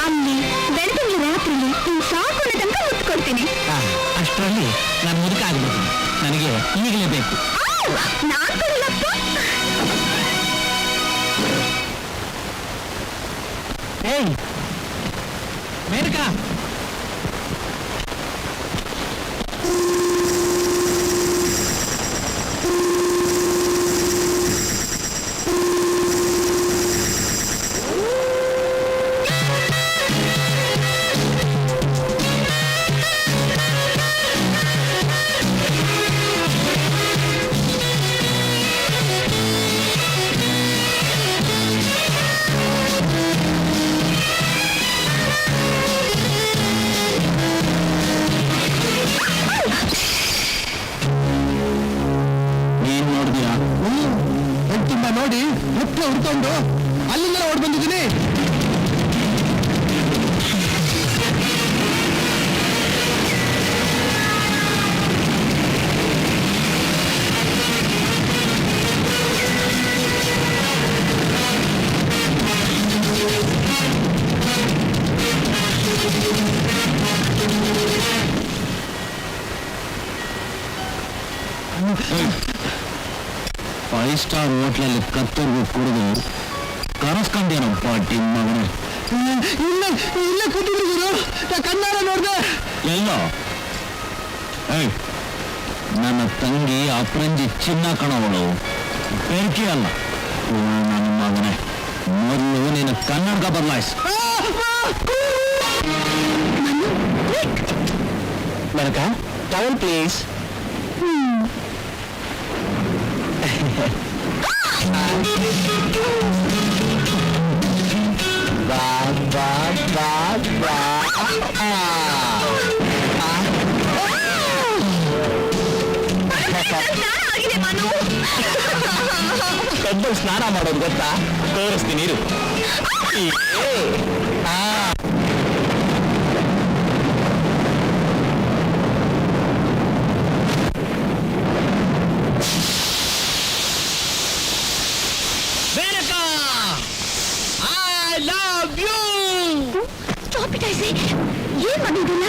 ಅಲ್ಲಿ ಬೆಳದಿಂಗಳ ರಾತ್ರಿಲಿ ನೀನ್ ಸಾಕು ತನಕ ಮುತ್ತು ಕೊಡ್ತೀನಿ. ಅಷ್ಟರಲ್ಲಿ ನಾನು ಮುದುಕ ಆಗ್ಬಿಡ್ತೀನಿ. ನನಗೆ ಈಗಲೇ ಬೇಕು. ನಾನ್ ಕೊಡಲಪ್ಪ. ಏಯ್ ಮೇನಕಾ, ನೀನ್ ನೋಡಿದೀರಾ? ತುಂಬಾ ನೋಡಿ ಮುಟ್ಟ ಹುಡ್ಕೊಂಡು ಅಲ್ಲಿಂದ ಓಡ್ ಬಂದಿದ್ದೀನಿ. ಫೈವ್ ಸ್ಟಾರ್ ಹೋಟ್ಲಲ್ಲಿ ಕತ್ತರ್ಗು ಕುಡಿದು ಕರೆಸ್ಕೊಂಡೇನಪ್ಪ ಟಿಮ್ ಮಗನೇ. ಇಲ್ಲೇ ಕೂತಿದ್ರು, ಕಣ್ಣಾರ ನೋಡ್ದೆ. ಎಲ್ಲೋ ನನ್ನ ತಂಗಿ ಅಪ್ರಂಜಿ ಚಿನ್ನ ಕಣವಳು, ಬೆಂಕಿ ಅಲ್ಲ. ನನ್ನ ಮಗನೇ, ಮೊದಲು ನಿನ್ನ ಕನ್ನಡಕ ಬದಲಾಯಿಸ್. ನನಕ ಟವಲ್ ಪ್ಲೀಸ್. ಕಬ್ಬಲ್ ಸ್ನಾನ ಮಾಡೋದು ಗೊತ್ತಾ? ತೋರಿಸ್ತೀನಿ ಇರು. ಏನ್ ಮಾಡಿದಿಲ್ಲ?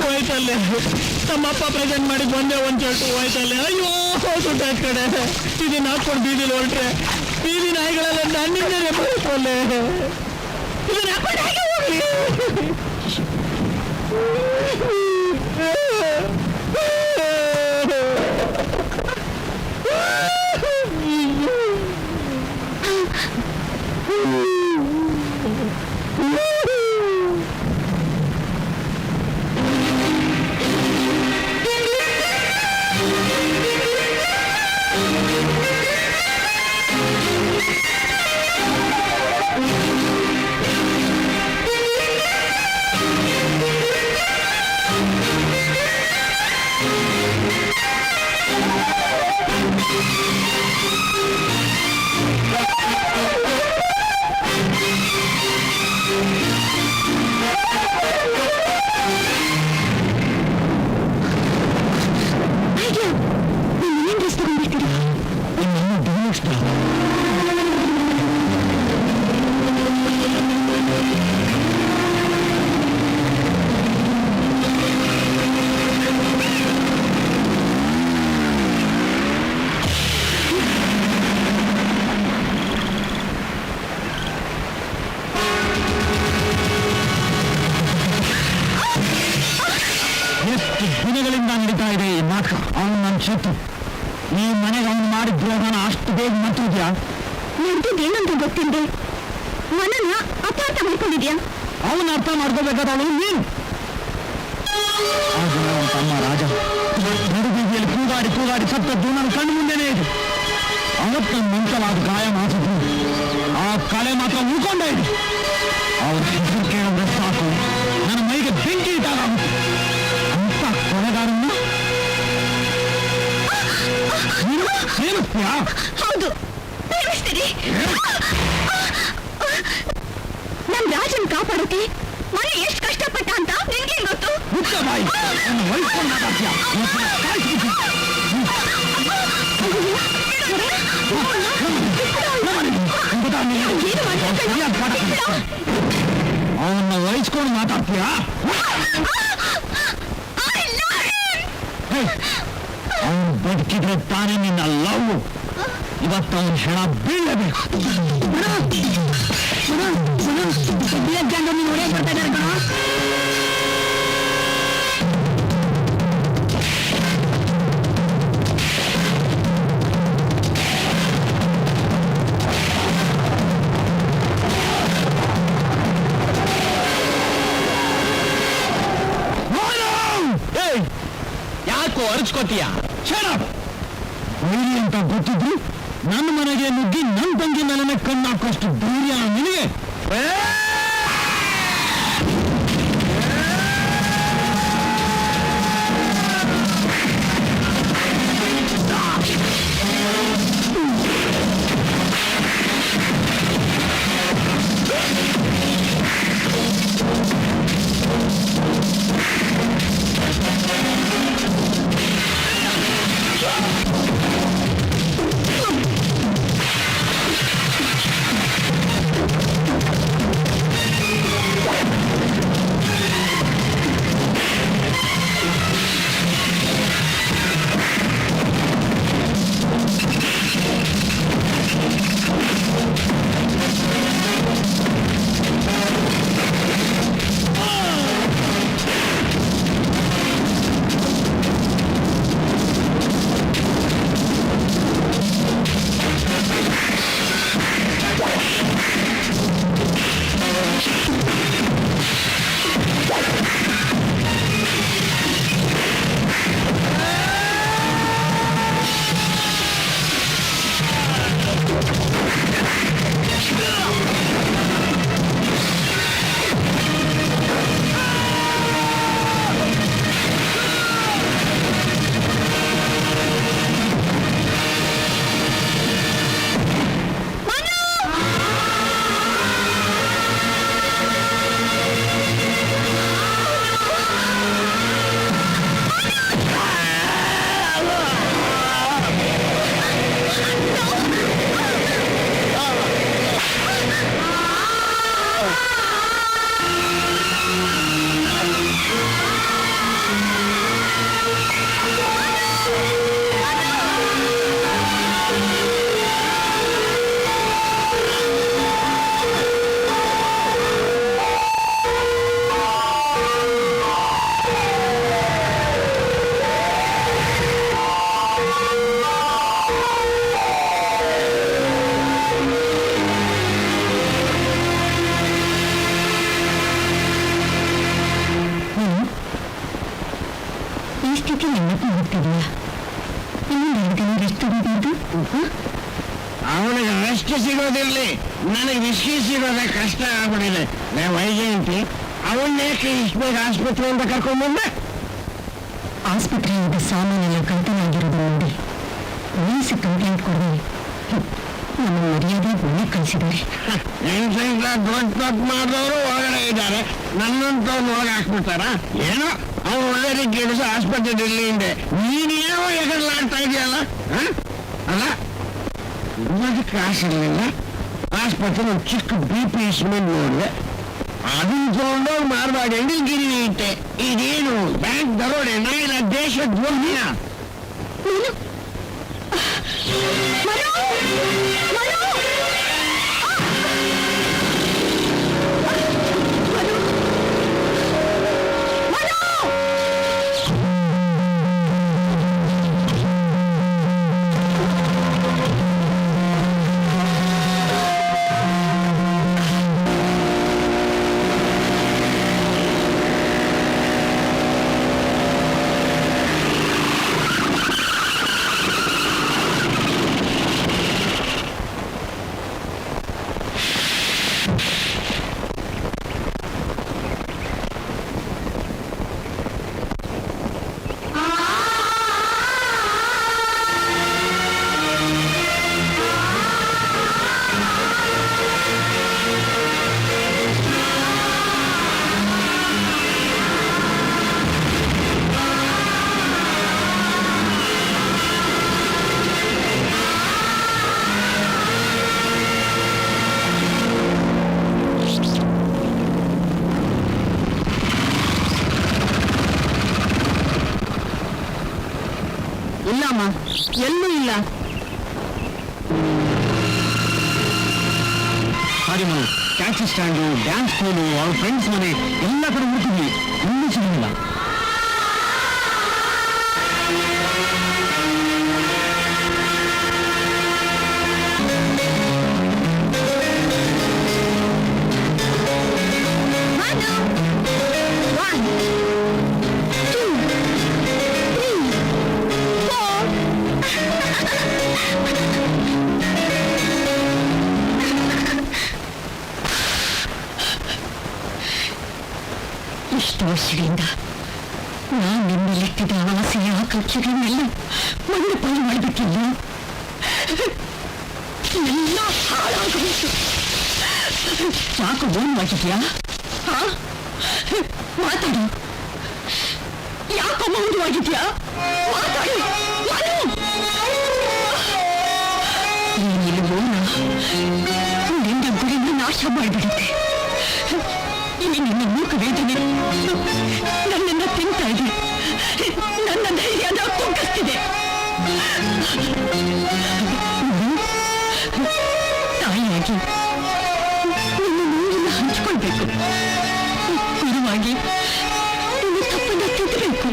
ಹೋಯ್ತಲ್ಲೇ ನಮ್ಮಪ್ಪ ಪ್ರೆಸೆಂಟ್ ಮಾಡಿದ್ ಒಂದೇ ಒಂದ್ ಚರ್ಟು ಹೋಯ್ತಲ್ಲೇ. ಅಯ್ಯೋ ಸುಟ್ಟ ಕಡೆ ಇದನ್ನ ಹಾಕೊಂಡು ಬೀದಿಲಿ ಹೊರಟ್ರೆ ಬೀದಿ ನಾಯಿಗಳೆಲ್ಲ ನನ್ನಿಂದಲೇ ಬರುತ್ತಲ್ಲೇ. ಇದನ್ನ ಹಾಕೊಂಡು ಹಾಗೆ ಹೋಗ್ಲಿ. ದಿನಗಳಿಂದ ನಡೀತಾ ಇದೆ ಈ ನಾಟಕ. ಅವನು ನನ್ನ ಶತ್ರು. ಈ ಮನೆಗೆ ಅವನು ಮಾಡಿದ ದ್ರೋಹನ ಅಷ್ಟು ಬೇಗ ಮರ್ತಿದ್ಯಾ? ನಡೆದಿದ್ದೇನಂತ ಗೊತ್ತಿಲ್ಲದೆ ಮನನ ಅಪಾರ್ಥ ಮಾಡ್ಕೊಂಡಿದ್ಯಾ? ಅವನ ಅರ್ಥ ಮಾಡ್ಕೋಬೇಕಾದವನು ನೀನು. ಆಗ ಅವನ ತಮ್ಮ ರಾಜ ನಡುಬೀದಿಯಲ್ಲಿ ಕೂಗಾಡಿ ಸತ್ತದ್ದು ನನ್ನ ಕಣ್ಣು ಮುಂದೆನೇ ಇದೆ. ಅವತ್ತು ನನ್ನ ಮೆಂಟಲಾದ ಗಾಯ ಮಾಡಿಸಿದ್ರು. ಆ ಕಳೆ ಮಾತ್ರ ಉಳ್ಕೊಂಡೇ ಇದೆ. ಅವರ ಹೆಸರು ಕೇಳಿದ್ರೆ ಸಾಕು ನನ್ನ ಮೈಗೆ ಬೆಂಕಿ ಇಟ್ಟಾಗುತ್ತೆ. ಅಂತ ಕೊಲೆಗಾರನ್ನು ಪ್ರೇಮಿಸ್ತೀಯಾ? ಹೌದು, ಪ್ರೇಮಿಸ್ತೀನಿ. ನಮ್ ರಾಜನ್ ಕಾಪಾಡೋಕೆ ಮನೆ ಎಷ್ಟು ಕಷ್ಟಪಟ್ಟ ಅಂತ ನಿನ್ಗೆ ಗೊತ್ತು? ಮುಚ್ಚ ಬಾಯಿ. ನನ್ನ ವಯಸ್ಕೊಂಡು ಮಾತಾಡ್ತೀಯಾ? ಅವನ್ನ ವಹಿಸ್ಕೊಂಡು ಮಾತಾಡ್ತೀಯಾ? ಅವನು ಬದುಕಿದ್ರೆ ತಾನೇ ನಿನ್ನ ಲವ್. ಇವತ್ತು ಅವನ ಹೆಣ ಬೀಳಬೇಕು. ಬರ್ತಾ ಇದ್ದಾರೆ ಕಣ. ಯಾಕೋ ಅರ್ಚ್ಕೋತೀಯ? ಧೈರ್ಯ ಅಂತ ಗೊತ್ತಿದ್ರು ನನ್ನ ಮನೆಗೆ ನುಗ್ಗಿ ನನ್ನ ತಂಗಿ ಮೇಲೆ ಕಣ್ಣಾಕೋಷ್ಟು ಧೈರ್ಯ ನಿನಗೆ? ಅವನಿಗೆ ರೆಸ್ಟ್ ಸಿಗೋದಿರ್ಲಿ, ನನಗೆ ವಿಷಯ ಸಿಗೋದೇ ಕಷ್ಟ ಆಗ್ಬಿಟ್ಟಿದೆ. ವೈಜಯಂತಿ ಅವನ್ನೇಕೆ ಇಷ್ಟು ಬೇಗ ಆಸ್ಪತ್ರೆಯಿಂದ ಕರ್ಕೊಂಡ್ಬಂದೆ? ಆಸ್ಪತ್ರೆಯಿಂದ ಸಾಮಾನೆಲ್ಲ ಕಳ್ತನಾಗಿರೋದು ನೋಡಿ ಪೊಲೀಸ್ ಕಂಪ್ಲೇಂಟ್ ಕೊಡದೆ ನಮ್ಮ ಮರ್ಯಾದೆ ಒಳ್ಳೆ ಕಳಿಸಿದ್ದಾರೆ. ದೊಡ್ಡ ತಪ್ಪು ಮಾಡಿದವರು ಹೊರಗಡೆ ಇದ್ದಾರೆ, ನನ್ನಂತವ್ರು ಒಳಗೆ ಹಾಕ್ಬಿಡ್ತಾರ? ಏನೋ ಅವ್ರು ಒಳ್ಳೆ ಕೆಲಸ ಆಸ್ಪತ್ರೆ ಡೆಲ್ಲಿಯಿಂದ ನೀನೇನೋ ಎಗರ್ಲಾಡ್ತಾ ಇದೆಯಲ್ಲ. ಅಲ್ಲ ಇರೋದಕ್ಕೆ ಕಾಸಿರಲಿಲ್ಲ, ಆಸ್ಪತ್ರೆ ಒಂದು ಚಿಕ್ಕ BP ಇಸ್ಮೆಂಟ್ ನೋಡಿದೆ, ಅದನ್ನ ತಗೊಂಡೋಗಿ ಮಾರ್ಬಾಡಿ ಗಿರಿ ಇಟ್ಟೆ. ಇದೇನು ಬ್ಯಾಂಕ್ ದರೋಡೆನ ಇಲ್ಲ ದೇಶದ ದ್ರೋಹಿನ? ಅಮ್ಮ, ಎಲ್ಲೂ ಇಲ್ಲ. ಹಾಗೆ ನಾವು ಟ್ಯಾಕ್ಸಿ ಸ್ಟ್ಯಾಂಡು, ಡ್ಯಾನ್ಸ್ ಸ್ಕೂಲು, ಅವ್ರ ಫ್ರೆಂಡ್ಸ್ ಮನೆ ಎಲ್ಲ ಕಡೆ ಹುಡುಕಿದ್ವಿ, ಇನ್ನೂ ಸಿಗಲಿಲ್ಲ. ಇಷ್ಟು ವರ್ಷಗಳಿಂದ ನಾನು ನಿಮ್ಮಲ್ಲಿಟ್ಟಿದ್ದ ಆಸೆಯ ಆಕಾಂಕ್ಷೆಗಳನ್ನೆಲ್ಲ ಮಣ್ಣು ಪಾಲು ಮಾಡಬೇಕಿಲ್ಲ. ಎಲ್ಲ ಹಾಳಾಗೋಯ್ತು. ಸಾಕು ಮೌನವಾಗಿದ್ಯಾ? ಮಾತಾಡು. ಯಾಕೋ ಮೌನವಾಗಿದ್ಯಾ? ಮಾತಾಡು. ನೀನಿಲ್ಲಿ ಮೌನ ನಿನ್ನ ಗುರಿಯನ್ನು ನಾಶ ಮಾಡಿಬಿಡುತ್ತೆ. ಈ ನಿನ್ನ ಮೂಕ ವೇದನೆ ನನ್ನನ್ನು ತಿಂತಾ ಇದೆ, ನನ್ನ ಧೈರ್ಯನ ಕುಗ್ಗಿಸ್ತಿದೆ. ತಾಯಿಯಾಗಿ ನಿನ್ನ ನೋವನ್ನು ಹಂಚಿಕೊಳ್ಬೇಕು, ಗುರುವಾಗಿ ನಿನ್ನ ತಪ್ಪನ್ನು ತಿದ್ದಬೇಕು.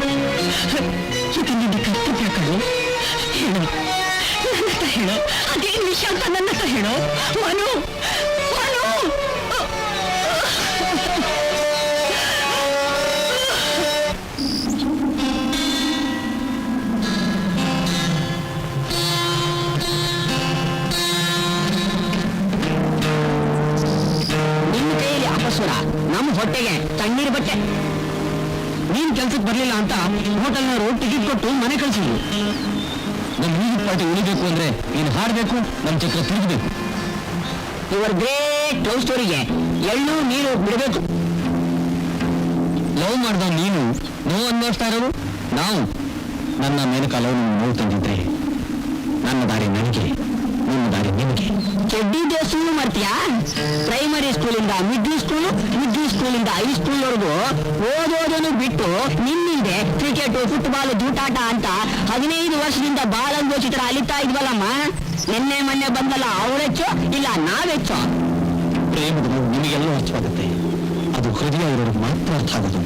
ಇದು ನಿನ್ನ ಕರ್ತವ್ಯ ಕಣೋ. ಹೇಳು, ನನ್ನ ಹತ್ರ ಹೇಳು. ಅದೇನು ವಿಷಯ ಅಂತ ನನ್ನ ಹತ್ರ ಹೇಳು. ಮನು, ಮನು. ನಿನ್ನ ಕೈಯಲ್ಲಿ ಅಪಸ್ವರ, ನಮ್ಮ ಹೊಟ್ಟೆಗೆ ತಣ್ಣೀರು ಬಟ್ಟೆ. ನೀನ್ ಕೆಲ್ಸಕ್ಕೆ ಬರ್ಲಿಲ್ಲ ಅಂತ ಹೋಟೆಲ್ನವರು ಟಿಕೆಟ್ ಕೊಟ್ಟು ಮನೆ ಕಳಿಸಿದ್ರು. ನಮ್ಮ ಮ್ಯೂಸಿಕ್ ಪಾರ್ಟಿ ಉಳಿಬೇಕು ಅಂದ್ರೆ ನೀನು ಹಾಡಬೇಕು, ನಮ್ಮ ಚಕ್ರ ತಿರುಗಬೇಕು. ಇವರ್ ಗ್ರೇಟ್ ಲವ್ ಸ್ಟೋರಿಗೆ ಎಳ್ಳು ನೀರು ಬಿಡಬೇಕು. ಲವ್ ಮಾಡ್ದ ನೀನು ನೋವು ಅನ್ಭವಿಸ್ತಾ ಇರೋದು ನಾವು. ನನ್ನ ಮೇನಕ ಲವ್ ನೋವು ತಂದಿದ್ರೆ ನನ್ನ ದಾರಿ ನನಗೆ, ನಿಮ್ಮ ದಾರಿ ನಿಮಗೆ. ಚಡ್ಡಿ ದೋಸ್ತು ಮಾಡ್ತೀಯಾ? ಪ್ರೈಮರಿ ಸ್ಕೂಲಿಂದ ಮಿಡ್ಲ್ ಸ್ಕೂಲು, ಮಿಡ್ಲ್ ಸ್ಕೂಲಿಂದ ಹೈಸ್ಕೂಲ್ವರೆಗೂ ಓದೋದನ್ನು ಬಿಟ್ಟು ನಿನ್ನಿಂದೆ ಕ್ರಿಕೆಟ್, ಫುಟ್ಬಾಲ್, ಜೂಟಾಟ ಅಂತ 15 ವರ್ಷದಿಂದ ಬಾಲಂಗೋಚಿ ತರ ಅಲಿತಾ ಇದ್ವಲ್ಲಮ್ಮ. ನಿನ್ನೆ ಮೊನ್ನೆ ಬಂದಲ್ಲ, ಅವಳೆಚ್ಚೋ ಇಲ್ಲ ನಾವೆಚ್ಚೋ? ಪ್ರೇಮದ ನೋವು ನಿಮಗೆಲ್ಲೂ ಅರ್ಥವಾಗುತ್ತೆ, ಅದು ಹೃದಯ ಇರೋರಿಗೆ ಮಾತ್ರ ಅರ್ಥ ಆಗೋದು.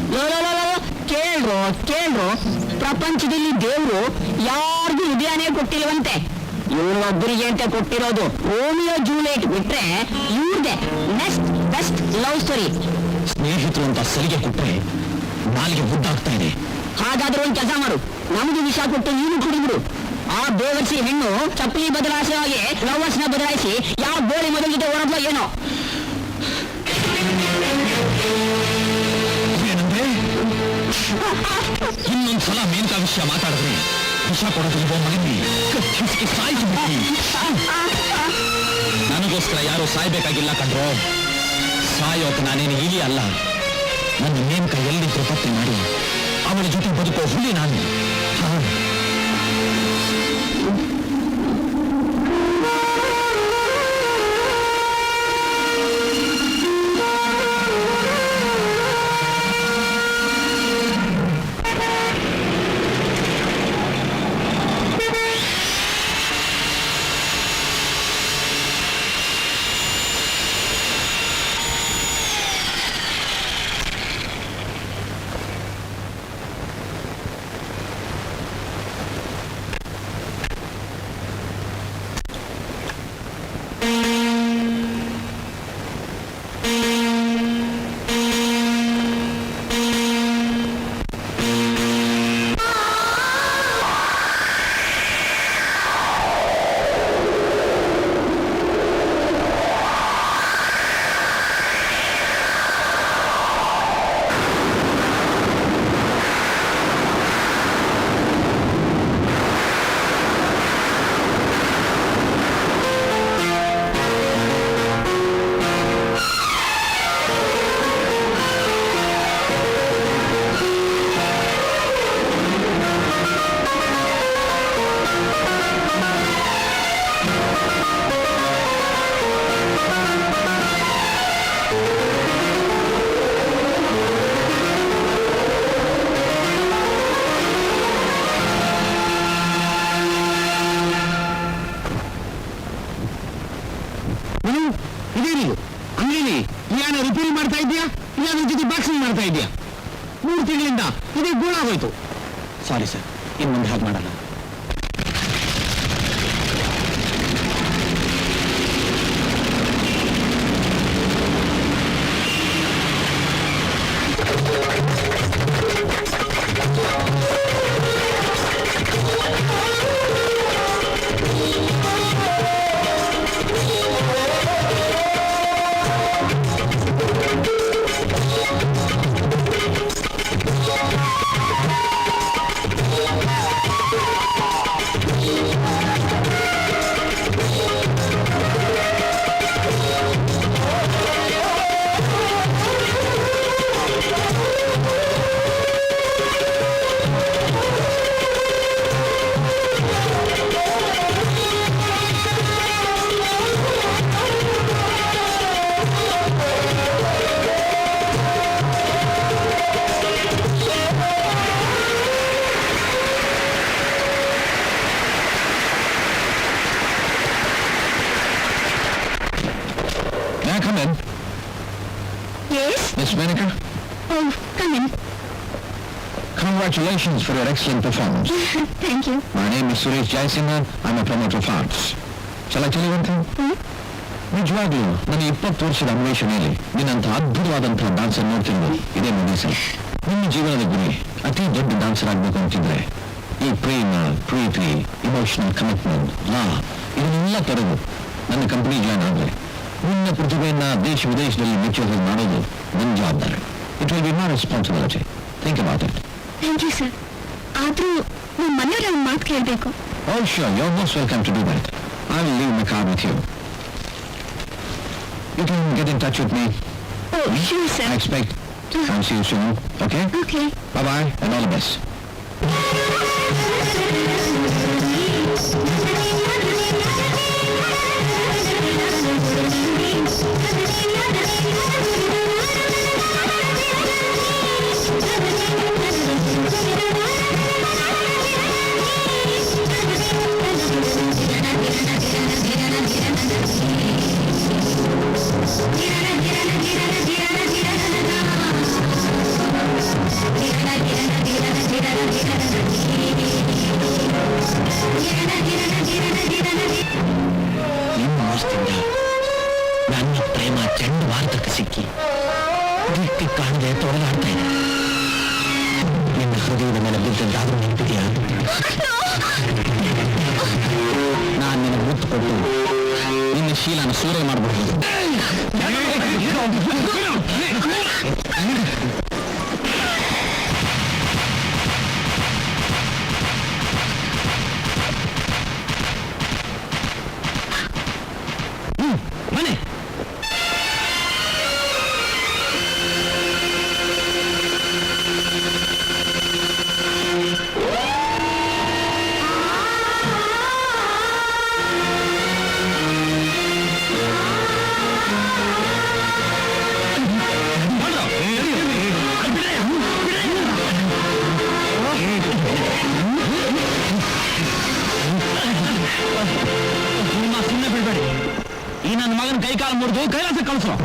ಕೇಳ್ರು ಕೇಳ್ರು, ಪ್ರಪಂಚದಲ್ಲಿ ದೇವ್ರು ಯಾರಿಗೂ ಹೃದಯನೇ ಕೊಟ್ಟಿಲ್ವಂತೆ. ಇವ್ರು ಒಬ್ಬರಿಗೆ ಅಂತ ಕೊಟ್ಟಿರೋದು. ರೋಮಿಯೋ ಜೂಲಿಯಟ್ ಬಿಟ್ರೆ ಇವ್ರದೆ ನೆಕ್ಸ್ಟ್ ಬೆಸ್ಟ್ ಲವ್ ಸ್ಟೋರಿ. ಸ್ನೇಹಿತರು ಅಂತ ಸಲಿಗೆ ಕೊಟ್ರೆ ನಾಲಿಗೆ ಮುದ್ದಾಗ್ತಾ ಇದೆ. ಹಾಗಾದ್ರೆ ಒಂದು ಕೆಲಸ ಮಾಡು, ನಮ್ದು ವಿಷ ಕೊಟ್ಟು ನೀನು ಕುಡಿಬಿಡು. ಆ ಬೇವರ್ಸಿ ಹೆಣ್ಣು ಚಪ್ಪಲಿ ಬದಲಾಯಿಸೋ ಹಾಗೆ ಲವರ್ಸ್ನ ಬದಲಾಯಿಸಿ ಯಾವ ಬೋಳಿ ಮೊದಲ ಜೊತೆ ಓಡೋದ್ಲೋ ಏನೋ. ಏನಂದ್ರೆ ಇನ್ನೊಂದ್ಸಲ ಮೇನಕಾ ವಿಷಯ ಮಾತಾಡಿದ್ರೆ ವಿಷ ಕೊಡೋದಿಲ್ವೋ ಮಗನಿ, ಕತ್ತಿಸಿ ಸಾಯಿಸಿಬಿಡ್ತೀನಿ. ನನಗೋಸ್ಕರ ಯಾರು ಸಾಯ್ಬೇಕಾಗಿಲ್ಲ ಕಣ್ರೋ. ಸಾಯೋಕೆ ನಾನೇನು ಇಲಿ ಅಲ್ಲ. ನನ್ನ ಮೇನಕಾ ಎಲ್ಲಿದ್ರು ಪತ್ತೆ ಮಾಡಿ ಅವಳ ಜೊತೆ ಬದುಕೋ ಹುಲಿ ನಾನು. ಮಾಡ್ತಾ ಇದೀಯ? 3 ತಿಂಗಳಿಂದ ಇದೇ ಗೂಣ ಆಗೋಯ್ತು. ಸಾರಿ ಸರ್, ಇನ್ನು ಮುಂದೆ ಹಾಗೆ ಮಾಡಲ್ಲ. Come in. Yes? Miss Menika, Oh, come in. congratulations for your excellent performance. Thank you. My name is Suresh Jaisinha. I'm a promoter of arts. Shall I tell you one thing? ನಿಜವಾಗ್ಲೂ ನನ್ನ 20 ವರ್ಷದ ಅನ್ವೇಷಣೆಯಲ್ಲಿ ನಿನ್ನಂಥ ಅದ್ಭುತವಾದಂತಹ ಡಾನ್ಸರ್ ನೋಡ್ತಿರೋದು ಇದೇ ಮೊದಲ ಸಲ. ನಿಮ್ಮ ಜೀವನದ ಗುರಿ ಅತಿ ದೊಡ್ಡ ಡಾನ್ಸರ್ ಆಗಬೇಕು ಅಂತಿದ್ರೆ ಈ ಪ್ರೇಮ, ಪ್ರೀತಿ, ಇಮೋಷನಲ್ ಕಮಿಟ್ಮೆಂಟ್, ಲಾ ಇದನ್ನೆಲ್ಲ ತೊರೆದು ನನ್ನ ಕಂಪನಿ ಜಾಯ್ನ್ ಆದರೆ ನಿನ್ನ ಪ್ರತಿಭೆಯನ್ನ ದೇಶ ವಿದೇಶದಲ್ಲಿ ಮೆಚ್ಚುಗೆ ಮಾಡೋದು ನನ್ನ ಜವಾಬ್ದಾರಿ. It will be my responsibility. Think about it. Thank you sir. ಆದ್ರೂ ನಮ್ಮ ಮನೆಯವ್ರ ಒಂದು ಮಾತು ಕೇಳಬೇಕು. Oh sure, you're most welcome to do that. I will leave my car with you. You can get in touch with me. Oh, sure, sir. I expect I'll see you soon. Okay? Okay. Bye-bye and all the best. ನಿಮ್ಮ ವರ್ಷದಿಂದ ನನ್ನ ಪ್ರೇಮ ಚೆಂಡು ಭಾರತಕ್ಕೆ ಸಿಕ್ಕಿ ದಿಕ್ಕಿ ಕಾಣದೆ ತೊಳೆದಾಡ್ತಾ ಇದೆ. ನಿನ್ನ ಹೃದಯದ ಮೇಲೆ ಬಿದ್ದದ್ದಾದ್ರೂ ನೆನಪಿದೆಯಾ? ನಾನು ನಿನ್ನ ಮುತ್ತು ಕೊಟ್ಟು ನಿನ್ನ ಶೀಲನ ಸೂರೆ ಮಾಡಬಹುದು. ಮನೆ ನಿಮ್ಮ ಸುಮ್ಮನೆ ಬಿಡಬೇಡಿ. ಈ ನನ್ನ ಮಗನ ಕೈಕಾಲು ಮುರಿದು ಕೈಲಾಸ ಕಳಿಸೋ.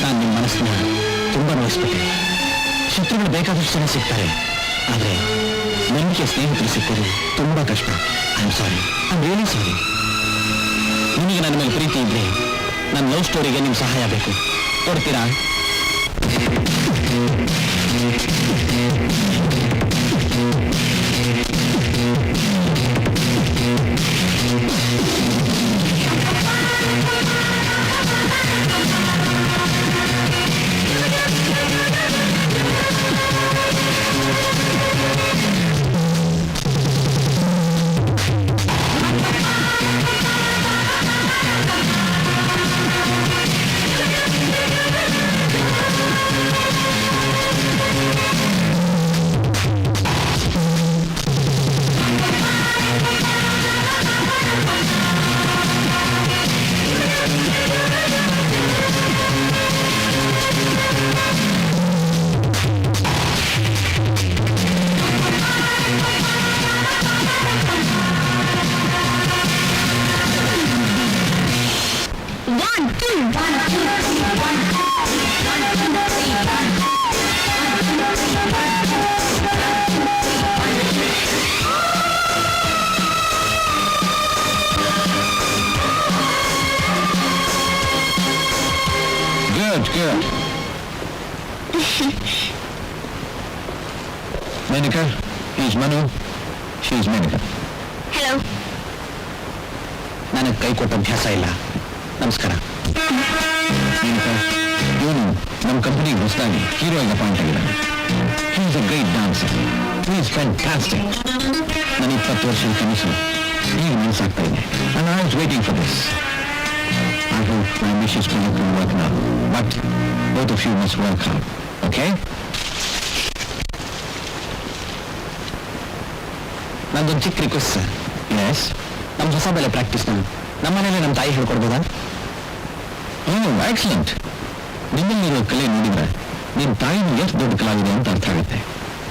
ನಾನು ನಿಮ್ಮ ಮನಸ್ಸನ್ನ ತುಂಬಾ ನೋಯಿಸ್ಬಿಟ್ಟೆ. ಶತ್ರುಗಳು ಬೇಕಾದಷ್ಟು ಜನ ಸಿಗ್ತಾರೆ, ಆದರೆ ನಂಬಿಕೆ ಸ್ನೇಹಿತರು ಸಿಕ್ಕೋದು ತುಂಬಾ ಕಷ್ಟ. I am sorry, I am really sorry. ನಿಮಗೆ ನನ್ನ ಮೇಲೆ ಪ್ರೀತಿ ಇದ್ರೆ ನನ್ನ ಲವ್ ಸ್ಟೋರಿಗೆ ನಿಮ್ಮ ಸಹಾಯ ಬೇಕು, ಕೊಡ್ತೀರಾ? Good. Menika, he's Manu, she's Menika. Hello. ನನಗೆ ಕೈ ಕೊಟ್ಟ ಅಭ್ಯಾಸ ಇಲ್ಲ. ನಮಸ್ಕಾರ. Menika, ಇವನು ನಮ್ಮ ಕಂಪನಿಗೆ ಹೊಸದಾಗಿ ಹೀರೋ ಆಗಿ ಅಪಾಯಿಂಟ್ ಆಗಿದ್ದಾನೆ. He is a great dancer. He is fantastic. ನನ್ನ 20 ವರ್ಷದ ಕನಸು ಈಗ ನಿಲ್ಸಾಗ್ತಾ ಇದೆ. And I was waiting for this. I hope my wishes will work now. But both of you must work hard. Okay? ನಂದೊಂದು ಚಿಕ್ಕ ರಿಕ್ವೆಸ್ಟ್ ಸರ್. Yes? ನಮ್ಮ ಹೊಸ ಬೆಲೆ ಪ್ರಾಕ್ಟೀಸ್ನ ನಮ್ಮ ಮನೇಲಿ ನಮ್ಮ ತಾಯಿ ಹೇಳ್ಕೊಡ್ಬೋದಾ? Oh, excellent. ನಿಮ್ಮಲ್ಲಿರೋ ಕಲೆ ನೋಡಿದ್ರೆ ನಿಮ್ಮ ತಾಯಿನ ಎಷ್ಟು ದೊಡ್ಡ ಕಲಾವಿದೆ ಅಂತ ಅರ್ಥ ಆಗುತ್ತೆ.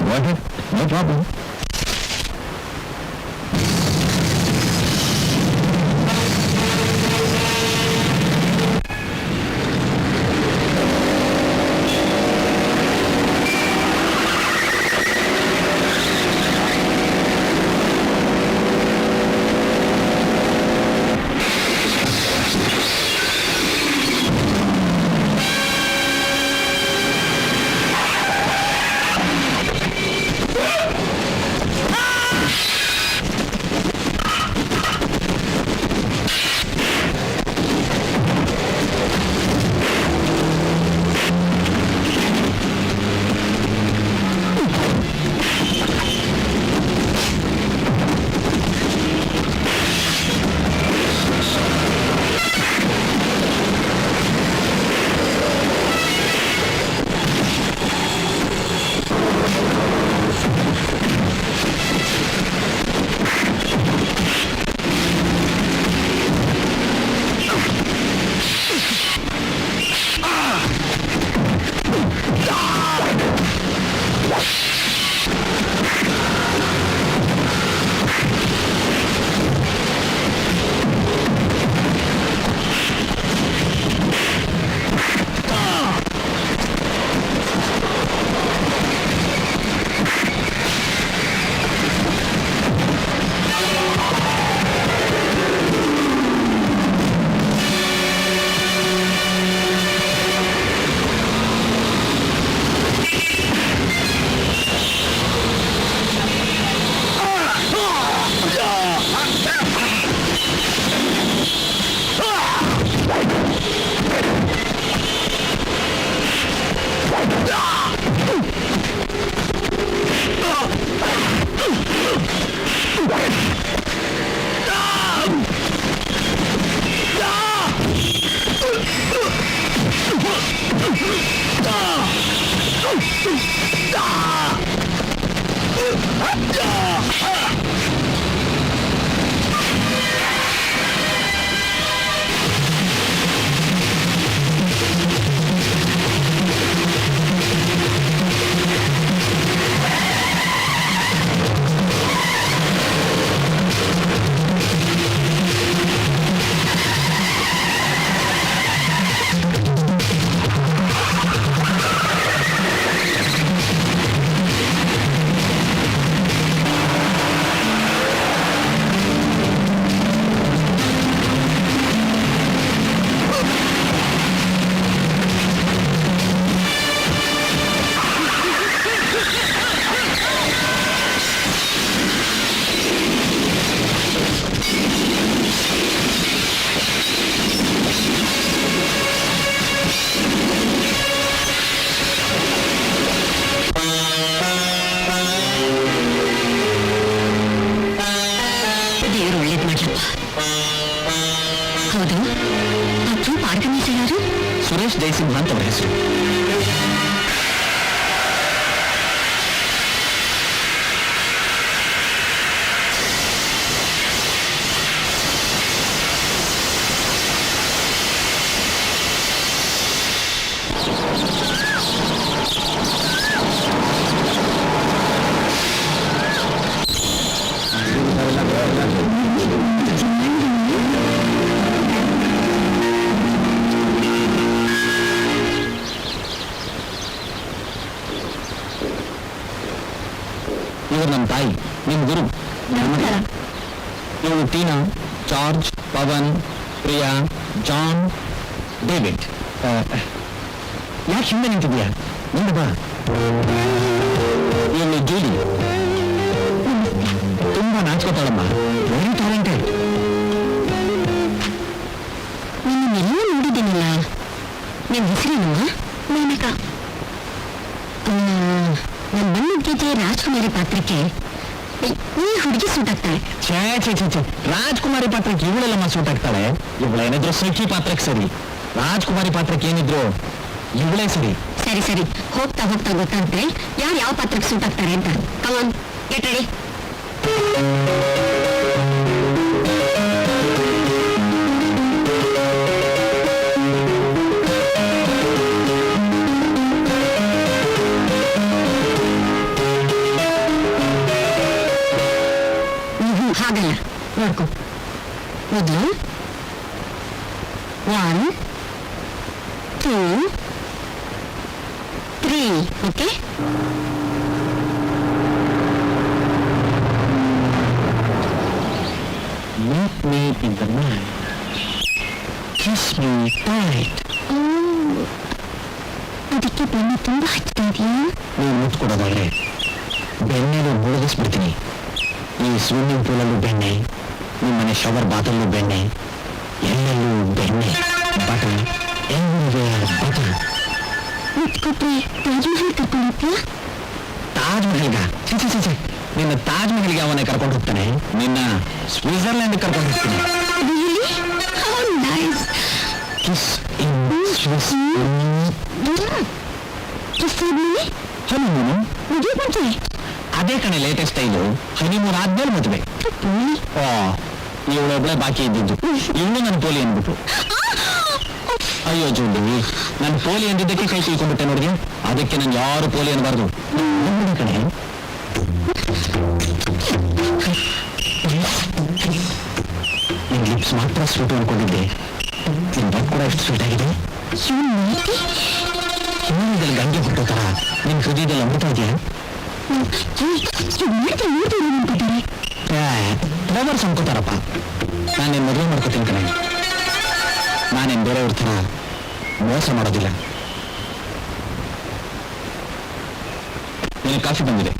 Go ahead. No problem. ಅಂತ ಅವರ ಹೆಸರು. ಇವರು ನಮ್ಮ ತಾಯಿ, ನಿಮ್ಮ ಗುರು. ಇವಳು Tina, George, Pavan, Priya, John, David. ಯಾಕೆ ಹಿಂದೆ ನಿಂತಿದ್ಯಾ? ಮುಂದೆ ಬಾ. ಇವಳು ಜೂಲಿ, ತುಂಬಾ ನಾಚ್ಕೋತಾಳಮ್ಮ, ವೆರಿ ಟ್ಯಾಲೆಂಟೆಡ್. ನಿನ್ನೆಲ್ಲ ನೋಡಿದ್ದೀನಲ್ಲ, ನಿನ್ನ ಹೆಸರೇನಮ್ಮ? ಮೇನಕಾ. ನನ್ನ ಬಂದಿದ್ದ ರಾಜ್ಕುಮಾರಿ ಪಾತ್ರಕ್ಕೆ ಈ ಹುಡುಗಿ ಸೂಟ್ ಆಗ್ತಾಳೆ. ಛೇ ಛೇ ಛೇ ಛೇ, ರಾಜ್ಕುಮಾರಿ ಪಾತ್ರಕ್ಕೆ ಇವಳೆಲ್ಲಮ್ಮ ಸೂಟ್ ಆಗ್ತಾಳೆ. ಇವಳೇನಿದ್ರು ಸಖಿ ಪಾತ್ರಕ್ಕೆ ಸರಿ, ರಾಜ್ಕುಮಾರಿ ಪಾತ್ರಕ್ಕೆ ಏನಿದ್ರು ಇವಳೇ ಸರಿ. ಸರಿ ಸರಿ, ಹೋಗ್ತಾ ಹೋಗ್ತಾ ಗೊತ್ತಾಗುತ್ತೆ ಯಾರು ಯಾವ ಪಾತ್ರಕ್ಕೆ ಸೂಟ್ ಆಗ್ತಾರೆ ಅಂತ. ಕಮಾನ್, ಗೆಟ್ ರೆಡಿ. ಹಾಗಲ್ಲ, ನೋಡ್ಕೊ. ಮೊದಲು 1 2 3, okay? Meet me in the night. Kiss me tight. ಅದಕ್ಕೆ ಬೆಣ್ಣೆ ತುಂಬಾ ಹಚ್ತಾ ಇದೆಯಾ? ನೀವು ಮುಟ್ಕೊಡೋದಾದ್ರೆ ಬೆಣ್ಣೆಗೆ ಮುಳುಗಿಸ್ಬಿಡ್ತೀನಿ. ಈ ಸ್ವಿಮ್ಮಿಂಗ್ ಪೂಲಲ್ಲೂ ಬೆಣ್ಣೆ, ನಿಮ್ಮನೆ ಶವರ್ ಬಾತಲ್ಲೂ ಬೆಣ್ಣೆ, ಎಲ್ಲೆಲ್ಲೂ ಬೆಣ್ಣೆ. Butter, everywhere butter. ಮುಟ್ಕೊಟ್ರೆ ತಾಜ್ ಮಹಲ್ ಕರ್ಕೊಂಡ್ಬಿಟ್ಯಾ? ತಾಜ್ ಮಹಲ್ಗ? ಛೇ ಛೇ ಛೇ ಛೇ, ನಿನ್ನ ತಾಜ್ ಮಹಲ್ಗೆ ಅವನೇ ಕರ್ಕೊಂಡು ಹೋಗ್ತಾನೆ, ನಿನ್ನ ಸ್ವಿಟ್ಜರ್ಲ್ಯಾಂಡ್ ಕರ್ಕೊಂಡು ಹೋಗ್ತೀನಿ. Really? How nice. Kiss in Swiss. Kiss ಆದ್ಮೇಲೆ ಹನಿಮೂನು? ಮದುವೆ ಮಾಡ್ತೀವಿ. ಅದೇ ಕಣೆ ಲೇಟೆಸ್ಟ್ ಸ್ಟೈಲು. ಹನಿಮೂನ್ ಆದ್ಮೇಲೆ ಮದುವೆ. ಓ, ಇವಳೊಬ್ಳೆ ಬಾಕಿ ಇದ್ದಿದ್ದು. ಇವಳು ನನ್ನ ಪೋಲಿ ಅಂದ್ಬಿಟ್ಟು. ಅಯ್ಯೋ ಜೂಲಿ, ನಾನು ಪೋಲಿ ಅಂದಿದ್ದಕ್ಕೆ ಕೈ ತಿಳ್ಕೊಂಡ್ಬಿಟ್ಟೆ ನೋಡಿ. ಅದಕ್ಕೆ ನಾನು ಯಾರು ಪೋಲಿ ಅನ್ಬಾರ್ದು ಕಣೆ. ನಿನ್ ಲಿಪ್ಸ್ ಮಾತ್ರ ಸ್ವೀಟ್ ಅನ್ಕೊಂಡಿದ್ದೆ, ನಿನ್ ಬಟ್ ಕೂಡ ಎಷ್ಟು ಸ್ವೀಟ್ ಆಗಿದೆ. ಹೀರಲ್ಲಿ ಗಂಗೆ ಹುಟ್ಟೋ ತರ ನಿನ್ ಹೃದಯದಲ್ಲಿ ಅಮೃತ ಇದೆಯಾ? ಲವರ್ಸ್ ಅನ್ಕೋತಾರಪ್ಪ. ನಾನೇನು ಮದುವೆ ಮಾಡ್ಕೋತೀನಿ ಕಣೆ. ನಾನೇನು ಬೇರೆಯವ್ರ ಥರ ಮೋಸ ಮಾಡೋದಿಲ್ಲ. ನಿನಗೆ ಕಾಫಿ ಬಂದಿದೆ.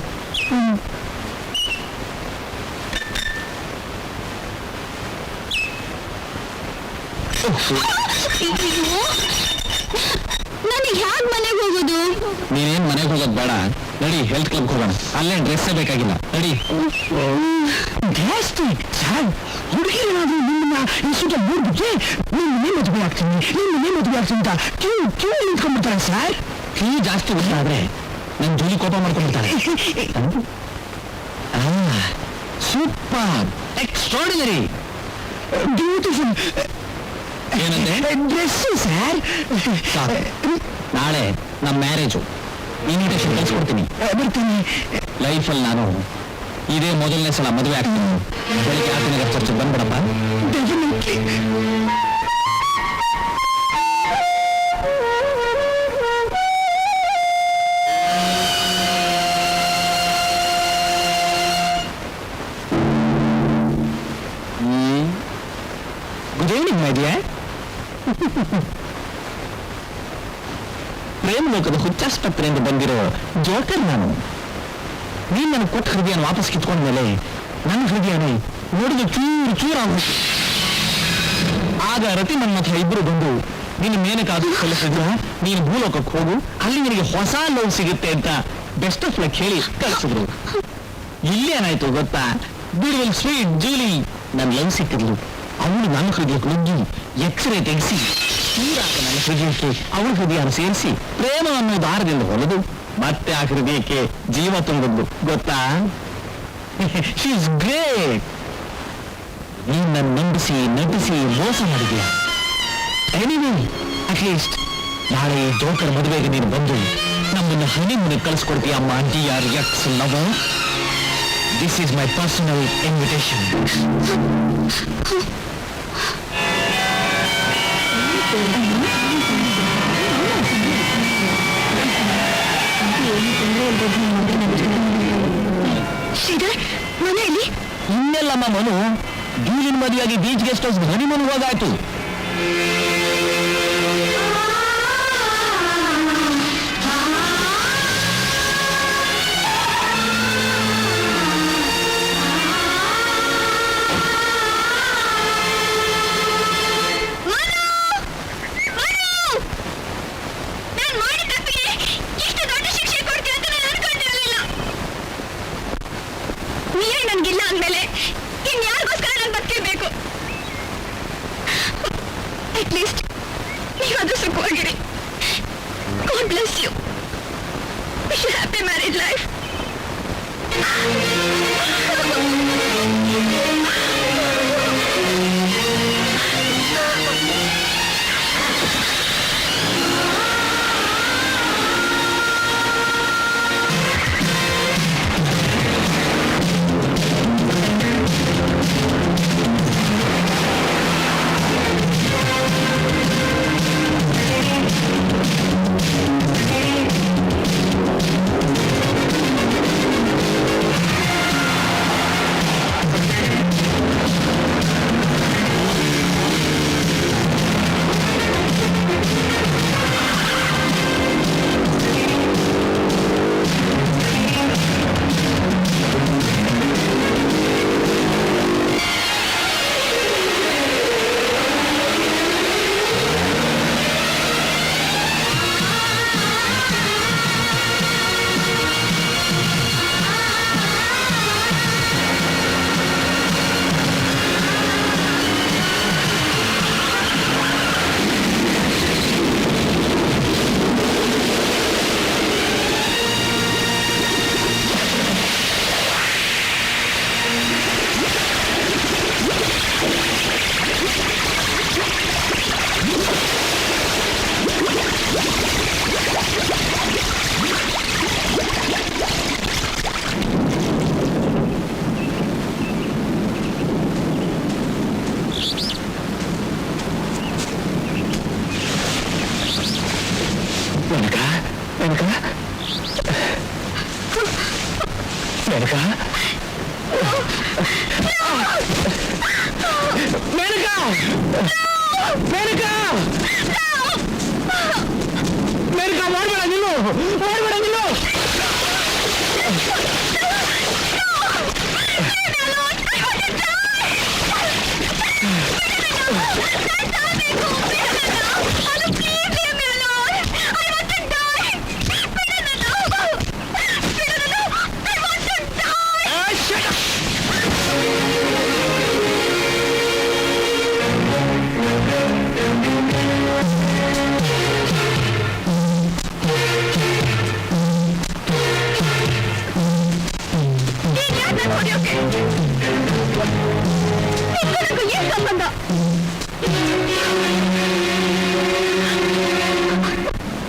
ನನಗೆ ಹ್ಯಾಗ್ ಮನೆಗೆ ಹೋಗೋದು? ನೀನೇನ್ ಮನೆಗೆ ಹೋಗೋದು ಬೇಡ, ನಡಿ ಹೆಲ್ತ್ ಕ್ಲಬ್ ಹೋಗೋಣ. ಅಲ್ಲೇ ಡ್ರೆಸ್ಸೇ ಬೇಕಾಗಿಲ್ಲ, ನಡಿ. ಹುಡುಗಿರೇನಾದ್ರೂ ನಿಮ್ಮನ್ನ ಈ ಸುತ್ತ ನೋಡ್ಬಿಟ್ಟೆ ನಿಮ್ಮನ್ನೇ ಮದುವೆ ಆಗ್ತೀನಿ, ನಿಮ್ಮನ್ನೇ ಮದುವೆ ಆಗ್ತೀನಿ ಅಂತ ಕ್ಯೂ ನಿಂತ್ಕೊಂಡ್ಬಿಡ್ತಾರೆ ಸರ್. ಕ್ಯೂ ಜಾಸ್ತಿ ಉದ್ದ ಆದ್ರೆ ನನ್ ಜೋಲಿ ಕೋಪ ಮಾಡ್ಕೊಂಡ್ಬಿಡ್ತಾರೆ. Super, extraordinary, beautiful. ಏನಂದ್ರೆ ಡ್ರೆಸ್ ಸರ್. ನಾಳೆ ನಮ್ಮ ಮ್ಯಾರೇಜು, ಇನ್ವಿಟೇಷನ್ ಕಳಿಸ್ಕೊಡ್ತೀನಿ, ಬರ್ತೀನಿ. ಲೈಫಲ್ಲಿ ನಾನು ಇದೇ ಮೊದಲನೇ ಸಲ ಮದುವೆ ಆಗ್ತೀನಿ. ಬೆಳಿಗ್ಗೆ 10 ಚರ್ಚೆ ಬಂದ್ಬಿಡಪ್ಪ. Good evening my dear. ಪ್ರೇಮ ಲೋಕದ ಹುಚ್ಚಾಸ್ಪತ್ರೆಯಿಂದ ಬಂದಿರೋ ಜೋಕರ್ ನಾನು. ನೀನ್ ನನಗೆ ಕೊಟ್ಟ ಹೃದಯನ ವಾಪಸ್ ಕಿತ್ಕೊಂಡ್ಮೇಲೆ ನನ್ನ ಹೃದಯನೇ ನೋಡಿದ ಚೂರಾಗ್ಬಿಟ್ಟು. ಆಗ ರತಿ ನನ್ನ ಹತ್ರ ಇಬ್ಬರು ಬಂದು ನಿನ್ನ ಮೇನಕಾದು ಕಲಿಸಿದ್ರು, ನೀನು ಭೂಲೋಕಕ್ಕೆ ಹೋಗು, ಅಲ್ಲಿ ನಿನಗೆ ಹೊಸ ಲವ್ ಸಿಗುತ್ತೆ ಅಂತ ಬೆಸ್ಟ್ ಆಫ್ ಲಕ್ ಹೇಳಿ ಕಳಿಸಿದ್ರು. ಇಲ್ಲೇನಾಯ್ತು ಗೊತ್ತಾ? ಬ್ಯೂಟಿಫುಲ್ ಸ್ವೀಟ್ ಜೂಲಿ ನನ್ನ ಲವ್ ಸಿಕ್ಕಿದ್ಲು. ಅವಳು ನನ್ನ ಹೃದಯಕ್ಕೆ ನುಗ್ಗಿ ಎಕ್ಸ್ರೇ ತೆಗೆಸಿ ಹೀರಾಗ ನನ್ನ ಹೃದಯಕ್ಕೆ ಅವಳ ಹೃದಯನ ಸೇರಿಸಿ ಪ್ರೇಮ ಅನ್ನೋ ದಾರದಿಂದ ಹೊಲದು ಮತ್ತೆ ಆ ಹೃದಯಕ್ಕೆ ಜೀವ ತುಂಬಿದ್ದು ಗೊತ್ತಾ? She is great. ನೀನ್ ನನ್ನ ನಂಬಿಸಿ ನಟಿಸಿ ಮೋಸ ಮಾಡಿದ್ಯಾ. ಎನಿವೇ ಅಟ್ಲೀಸ್ಟ್ ನಾಳೆ ಈ ಜೋಕರ್ ಮದುವೆಗೆ ನೀನು ಬಂದು ನಮ್ಮನ್ನು ಹನಿಮೂನ್ ಕಳಿಸ್ಕೊಡ್ತೀಯ ಅಮ್ಮ. Dear ex lover, this is my personal invitation. Shridhar, ಮನೆಯಲ್ಲಿ ಇನ್ನೆಲ್ಲಮ್ಮ ಮನು, ಜೂಲಿನ ಮದುವೆಯಾಗಿ ಬೀಚ್ ಗೆಸ್ಟ್ ಹೌಸ್ ಹನಿಮೂನ್ ಹೋಗಾಯ್ತು. ನನ್ಗಿಲ್ಲ ಅಂದ್ಮೇಲೆ ಇನ್ಯಾರಿಗೋಸ್ಕರ ನಾನು ಬದುಕಿರ್ಬೇಕು? ಅಟ್ಲೀಸ್ಟ್ ನೀವಾದ್ರೂ ಸುಖವಾಗಿರಿ. God bless you. Wish you happy married life.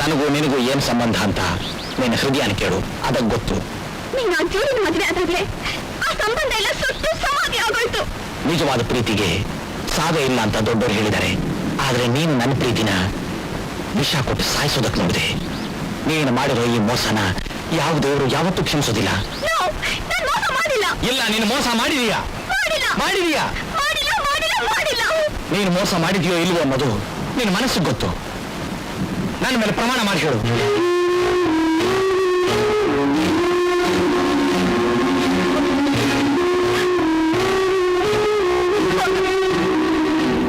ನನಗೂ ನಿನಗೂ ಏನ್ ಸಂಬಂಧ ಅಂತ ನಿನ್ನ ಹೃದಯನ ಕೇಳು, ಅದಕ್ಕೆ ಗೊತ್ತು. ನೀನು ಆ ಜೋಡಿನ ಮದುವೆ ಆದಾಗ್ಲೇ ಆ ಸಂಬಂಧ ಎಲ್ಲ ಸುಟ್ಟು ಸಮಾಧಿ ಆಗೋಯ್ತು. ನಿಜವಾದ ಪ್ರೀತಿಗೆ ಸಾವೇ ಇಲ್ಲ ಅಂತ ದೊಡ್ಡವರು ಹೇಳಿದ್ದಾರೆ. ಆದ್ರೆ ನೀನು ನನ್ನ ಪ್ರೀತಿನ ವಿಷ ಕೊಟ್ಟು ಸಾಯಿಸೋದಕ್ಕೆ ನೋಡಿದೆ. ನೀನು ಮಾಡಿರೋ ಈ ಮೋಸನ ಯಾವ ದೇವರು ಯಾವತ್ತೂ ಕ್ಷಮಿಸೋದಿಲ್ಲ. ಇಲ್ಲ, ನೀನು ಮೋಸ ಮಾಡಿದೀಯಾ? ಮಾಡಿದೀಯಾ? ನೀನು ಮೋಸ ಮಾಡಿದೀಯೋ ಇಲ್ವೋ ಅನ್ನೋದು ನಿನ್ನ ಮನಸ್ಸಿಗೆ ಗೊತ್ತು. ನನ್ನ ಮೇಲೆ ಪ್ರಮಾಣ ಮಾಡಿ ಹೇಳು.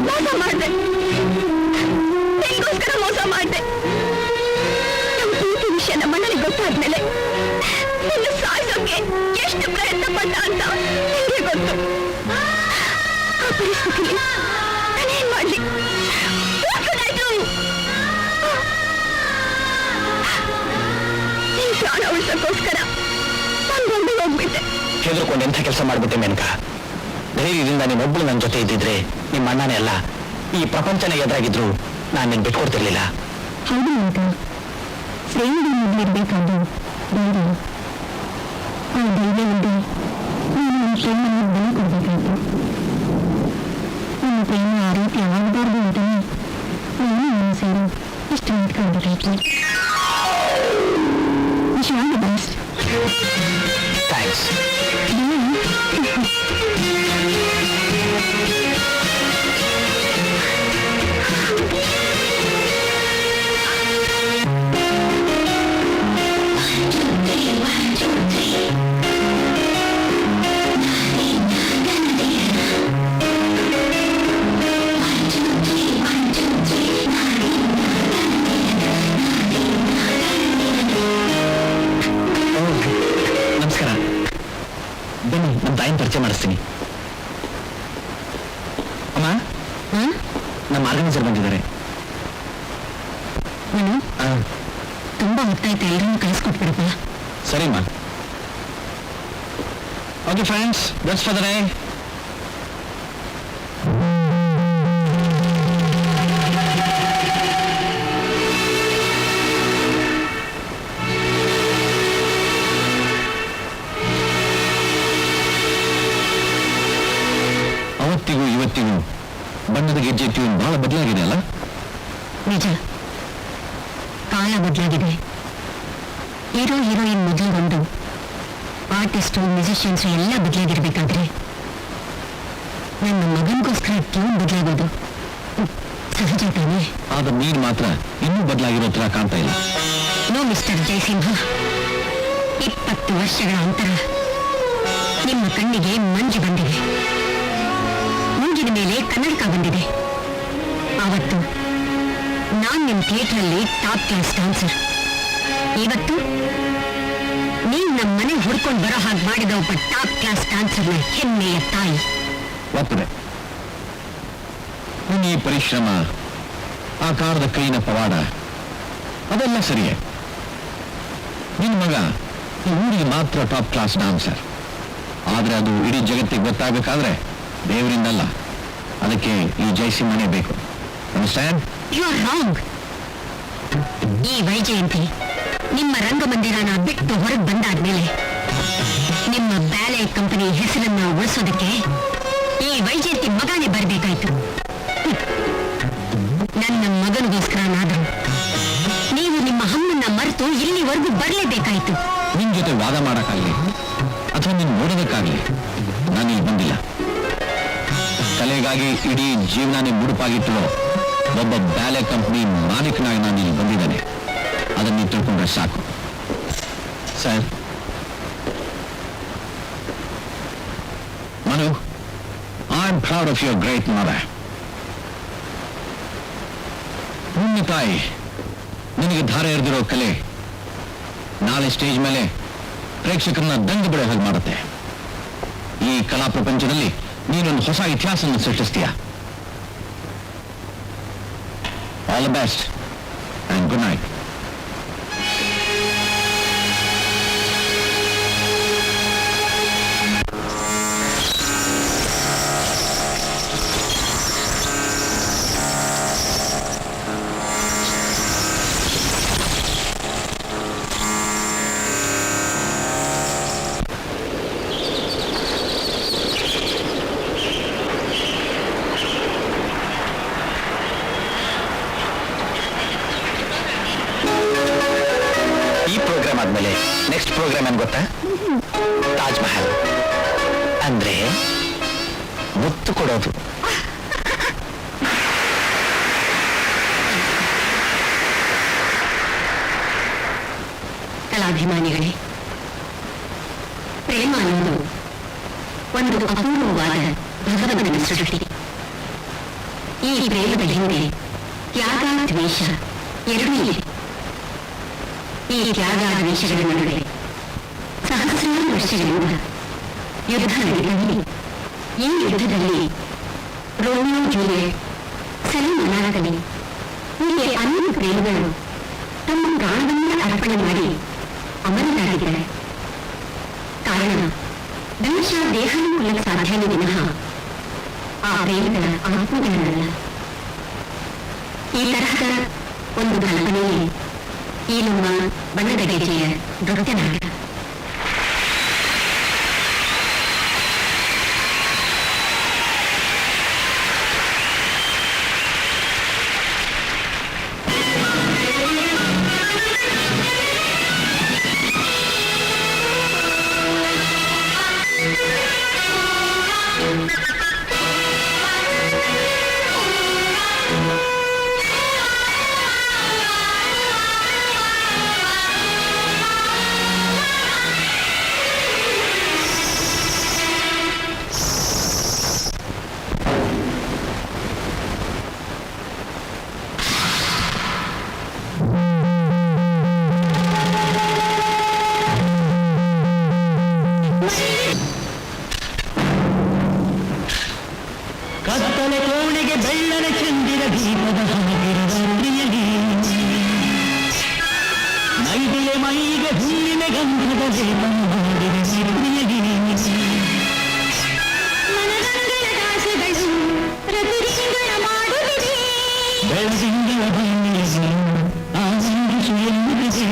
ಮೋಸ ಮಾಡಿದೆ, ನಿನ್ಗೋಸ್ಕರ ಮೋಸ ಮಾಡಿದೆ. ನಮ್ಮ ಪ್ರೀತಿ ವಿಷಯ ನಮ್ಮ ಮನೇಲಿ ಗೊತ್ತಾದ್ಮೇಲೆ ನಿನ್ನ ಸಾಯಿಸೋಕೆ ಎಷ್ಟು ಪ್ರಯತ್ನ ಪಟ್ಟ ಅಂತ ನಿಂಗೆ ಗೊತ್ತು. ಆ ಪರಿಸ್ಥಿತಿಯಲ್ಲಿ ನಾನೇನ್ ಮಾಡ್ಲಿ? ಕೆಲಸಕ್ಕೋಸ್ಕರ ನಾನು ಹೋಗ್ಬಿಟ್ಟೆ. ಹೆದರ್ಕೊಂಡು ಎಂಥ ಕೆಲಸ ಮಾಡ್ಬಿಟ್ಟೆ ಮೇನಕ. ಧೈರ್ಯದಿಂದ ನೀನೊಬ್ಬಳು ನನ್ನ ಜೊತೆ ಇದ್ದಿದ್ರೆ ನಿಮ್ಮ ಅಣ್ಣನೇ ಅಲ್ಲ, ಈ ಪ್ರಪಂಚನ ಎದುರಾಗಿದ್ರು ನಾನು ನಿನ್ ಬಿಟ್ಕೊಡ್ತಿರ್ಲಿಲ್ಲ. ಹೌದು ಅಂತ ಪ್ರೇಮದಲ್ಲಿರ್ಬೇಕಾದ್ರು ಧೈರ್ಯ, ಆ ಧೈರ್ಯವಿದ್ದು ನೀನು ನನ್ನ ಪ್ರೇಮವನ್ನು ಬಲಿ ಕೊಡಬೇಕಾಯ್ತು. ನನ್ನ ಪ್ರೇಮ ಆ ರೀತಿ ಆಗಬಾರ್ದು ಅಂತಾನೆ ನಾನು ನನ್ನ ಸೇರು ಇಷ್ಟು ನಿಂತ್ಕೊಳ್ಬೇಕಾಯ್ತು. Wish all the best. Thanks. ನಮಸ್ಕಾರ. ಬನ್ನಿ, ನಮ್ಮ ತಾಯಿನ ಪರಿಚಯ ಮಾಡಿಸ್ತೀನಿ. ಅಮ್ಮ, ನಮ್ಮ ಆರ್ಗನೈಸರ್ ಬಂದಿದ್ದಾರೆ. ನಾನು ತುಂಬಾ ಹೊತ್ತಾಯ್ತು, ಎಲ್ಲರನ್ನು ಕಳಿಸ್ಕೊಟ್ಬಿಡಪ್ಪ. ಸರಿಮ್ಮ. Okay friends, that's for the day. ಅವತ್ತಿಗೂ ಇವತ್ತಿಗೂ ಬಣ್ಣದ ಗೆಜ್ಜೆ ಟ್ಯೂನ್ ಬಹಳ ಬದಲಾಗಿದೆ ಅಲ್ಲ? ನಿಜ, ಕಾಲ ಬದಲಾಗಿದೆ. ಹೀರೋ ಹೀರೋಯಿನ್ ಮೊದಲುಗೊಂಡು ಆರ್ಟಿಸ್ಟು, ಮ್ಯೂಸಿಷಿಯನ್ಸು ಎಲ್ಲ ಬದಲಾಗಿರ್ಬೇಕಾದ್ರೆ ನನ್ನ ಮಗನಿಗೋಸ್ಕರ ಟ್ಯೂನ್ ಬದಲಾಗೋದು ಸಹಜ ತಾನೇ? ಆಗ ನೀರು ಮಾತ್ರ ಇನ್ನೂ ಬದಲಾಗಿರೋ ತರ ಕಾಣ್ತಾ ಇಲ್ಲ. ನೋ ಮಿಸ್ಟರ್ ಜಯಸಿಂಹ, 20 ವರ್ಷಗಳ ಅಂತರ. ನಿಮ್ಮ ಕಣ್ಣಿಗೆ ಮಂಜು ಬಂದಿದೆ, ಮುಂಜಿನ ಮೇಲೆ ಕನ್ನಡಕ ಬಂದಿದೆ. ಆವತ್ತು ನಾನ್ ನಿಮ್ಮ ಥಿಯೇಟರಲ್ಲಿ ಟಾಪ್ ಕ್ಲಾಸ್ ಡಾನ್ಸರ್. ಇವತ್ತು ನೀವು ನಮ್ಮ ಮನೆ ಹುಡ್ಕೊಂಡು ಬರೋ ಹಾಗೆ ಮಾಡಿದ ಒಬ್ಬ ಟಾಪ್ ಕ್ಲಾಸ್ ಡಾನ್ಸರ್ನ ಹೆಮ್ಮೆಯ ತಾಯಿ. ಒಪ್ಪದೆ. ನಿನ್ನ ಈ ಪರಿಶ್ರಮ, ಆ ಕಾರದ ಕೈನ ಪವಾಡ, ಅದೆಲ್ಲ ಸರಿಯೇ. ನಿನ್ನ ಮಗ ಈ ಊರಿಗೆ ಮಾತ್ರ ಟಾಪ್ ಕ್ಲಾಸ್ ಡಾನ್ಸರ್. ಆದ್ರೆ ಅದು ಇಡೀ ಜಗತ್ತಿಗೆ ಗೊತ್ತಾಗಬೇಕಾದ್ರೆ ದೇವರಿಂದಲ್ಲ, ಅದಕ್ಕೆ ಈ ಜಯಸಿಂಹನೇ ಬೇಕು. ಅಂಡರ್ಸ್ಟ್ಯಾಂಡ್? You are wrong. ಈ ವೈಜಯಂತಿ ನಿಮ್ಮ ರಂಗಮಂದಿರನ ಬಿಟ್ಟು ಹೊರಗೆ ಬಂದಾದ್ಮೇಲೆ ನಿಮ್ಮ ಬ್ಯಾಲೆ ಕಂಪನಿ ಹೆಸರನ್ನ ಉಳಿಸೋದಕ್ಕೆ ಈ ವೈಜಯಂತಿ ಮಗನೇ ಬರಬೇಕಾಯ್ತು. ನನ್ನ ಮಗನಿಗೋಸ್ಕರನಾದರೂ ನೀವು ನಿಮ್ಮ ಅಮ್ಮನ್ನ ಮರೆತು ಇಲ್ಲಿವರೆಗೂ ಬರಲೇಬೇಕಾಯ್ತು. ನಿನ್ ಜೊತೆ ವಾದ ಮಾಡಕ್ಕಾಗ್ಲಿ ಅಥವಾ ನೀನ್ ನೋಡೋದಕ್ಕಾಗ್ಲಿ ನಾನು ಇಲ್ಲಿ ಬಂದಿಲ್ಲ. ಕಲೆಗಾಗಿ ಇಡೀ ಜೀವನನೇ ಮುಡುಪಾಗಿಟ್ಟು ಒಬ್ಬ ಬ್ಯಾಲೆ ಕಂಪನಿ ಮಾಲೀಕನಾಗಿ ನಾನು ಇಲ್ಲಿ ಬಂದಿದ್ದೇನೆ. ಅದನ್ನ ನೀವು ತಿಳ್ಕೊಂಡ್ರೆ ಸಾಕು. Sir, Manu, I am proud of your great mother. ನಿನ್ನ ತಾಯಿ ನಿನಗೆ ಧಾರೆ ಎರೆದಿರೋ ಕಲೆ ನಾಳೆ ಸ್ಟೇಜ್ ಮೇಲೆ ಪ್ರೇಕ್ಷಕರನ್ನ ದಂಡು ಬಿಡೋ ಹಾಗೆ ಮಾಡುತ್ತೆ. ಈ ಕಲಾ ಪ್ರಪಂಚದಲ್ಲಿ ನೀನೊಂದು ಹೊಸ ಇತಿಹಾಸವನ್ನು ಸೃಷ್ಟಿಸ್ತೀಯ. All the best and good night. ಆದ್ಮೇಲೆ ನೆಕ್ಸ್ಟ್ ಪ್ರೋಗ್ರಾಮ್ ಏನ್ ಗೊತ್ತಾ? ತಾಜ್ ಮಹಲ್ ಅಂದ್ರೆ ಮುತ್ತು ಕೊಡೋದು. ಕಲಾಭಿಮಾನಿಗಳೇ, ಪ್ರೇಮ ಅನ್ನೋದು ಒಂದು ಅಪೂರ್ವವಾದ ಭಗವಂತನ ಸೃಷ್ಟಿ. ಈ ಪ್ರೇಮದ ಹಿಂದೆ ತ್ಯಾಗ, ದ್ವೇಷ ಎರಡೂ ಇದೆ. ಈ ತ್ಯಾಗ ದ್ವೇಷಗಳ ನಡುವೆ ಸಹಸ್ರಾರು ವರ್ಷಗಳಿಂದ ಯುದ್ಧ ನಡೆದಲ್ಲಿ ಈ ಯುದ್ಧದಲ್ಲಿ ರೋಮಿಯೋ ಜೂಲಿಯಟ್, ಸಲೀಂ ಹೀಗೆ ಅನೇಕ ಪ್ರೇಮಿಗಳು ತಮ್ಮ ಪ್ರಾಣವನ್ನೇ ಅರ್ಪಣೆ ಮಾಡಿ ಅಮರರಾಗಿದ್ದಾರೆ. ಕಾರಣ ಬಹುಶಃ ದೇಹನೂ ಕೊಲ್ಲಕ್ಕೆ ಸಾಧ್ಯನೇ ವಿನಃ ಆ ಪ್ರೇಮಿಗಳ ಆತ್ಮಗಳನ್ನಲ್ಲ. ಈ ತರಹದ ಒಂದು ಕಲ್ಪನೆಯೇ ಈ ನಮ್ಮ ಬಣ್ಣದ ಗೆಜೆಯ ನೃತ್ಯ ನಾಟಕ. ಕತ್ತಲೆ ಕೋಣೆಗೆ ಬೆಳ್ಳನ ಚಂದಿರ ದೀಪದ ರಾತ್ರಿಯಲ್ಲಿ ನೈದಿಲೆ ಮೈಗೆ ಹುಣ್ಣಿಮೆ ಗಂಧದ ಲೇಪ ಮಾಡಿದ ನಿರ್ಮಿಯಲ್ಲಿ ಬೆಳದಿಂಗಳ ಬಣ್ಣಿಸಿ ಆನಂದಿಸು ಎಂದಿದೆ.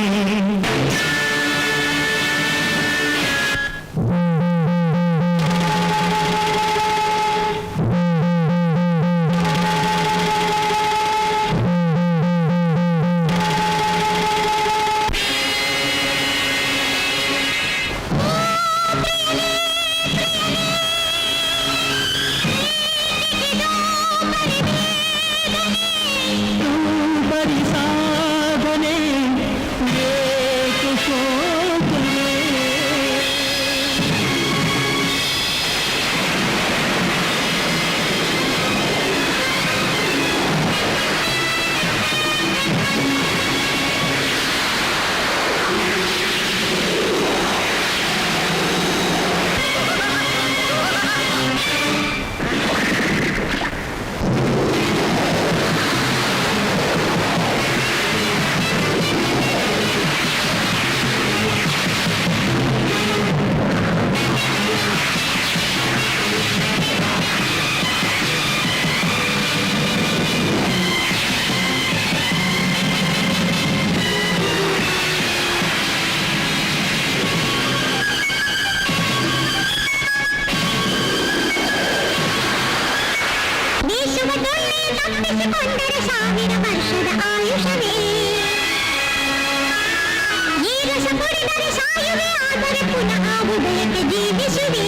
ಸಾವಿರ ವರ್ಷದ ಆಯುಷವೇ ಈ ರಸ ಕುಡಿದರೆ ಸಾಯುವೆ, ಆದರೆ ಪುನಃ ಉದಯಕ್ಕೆ ಜೀವಿಸುವೆ.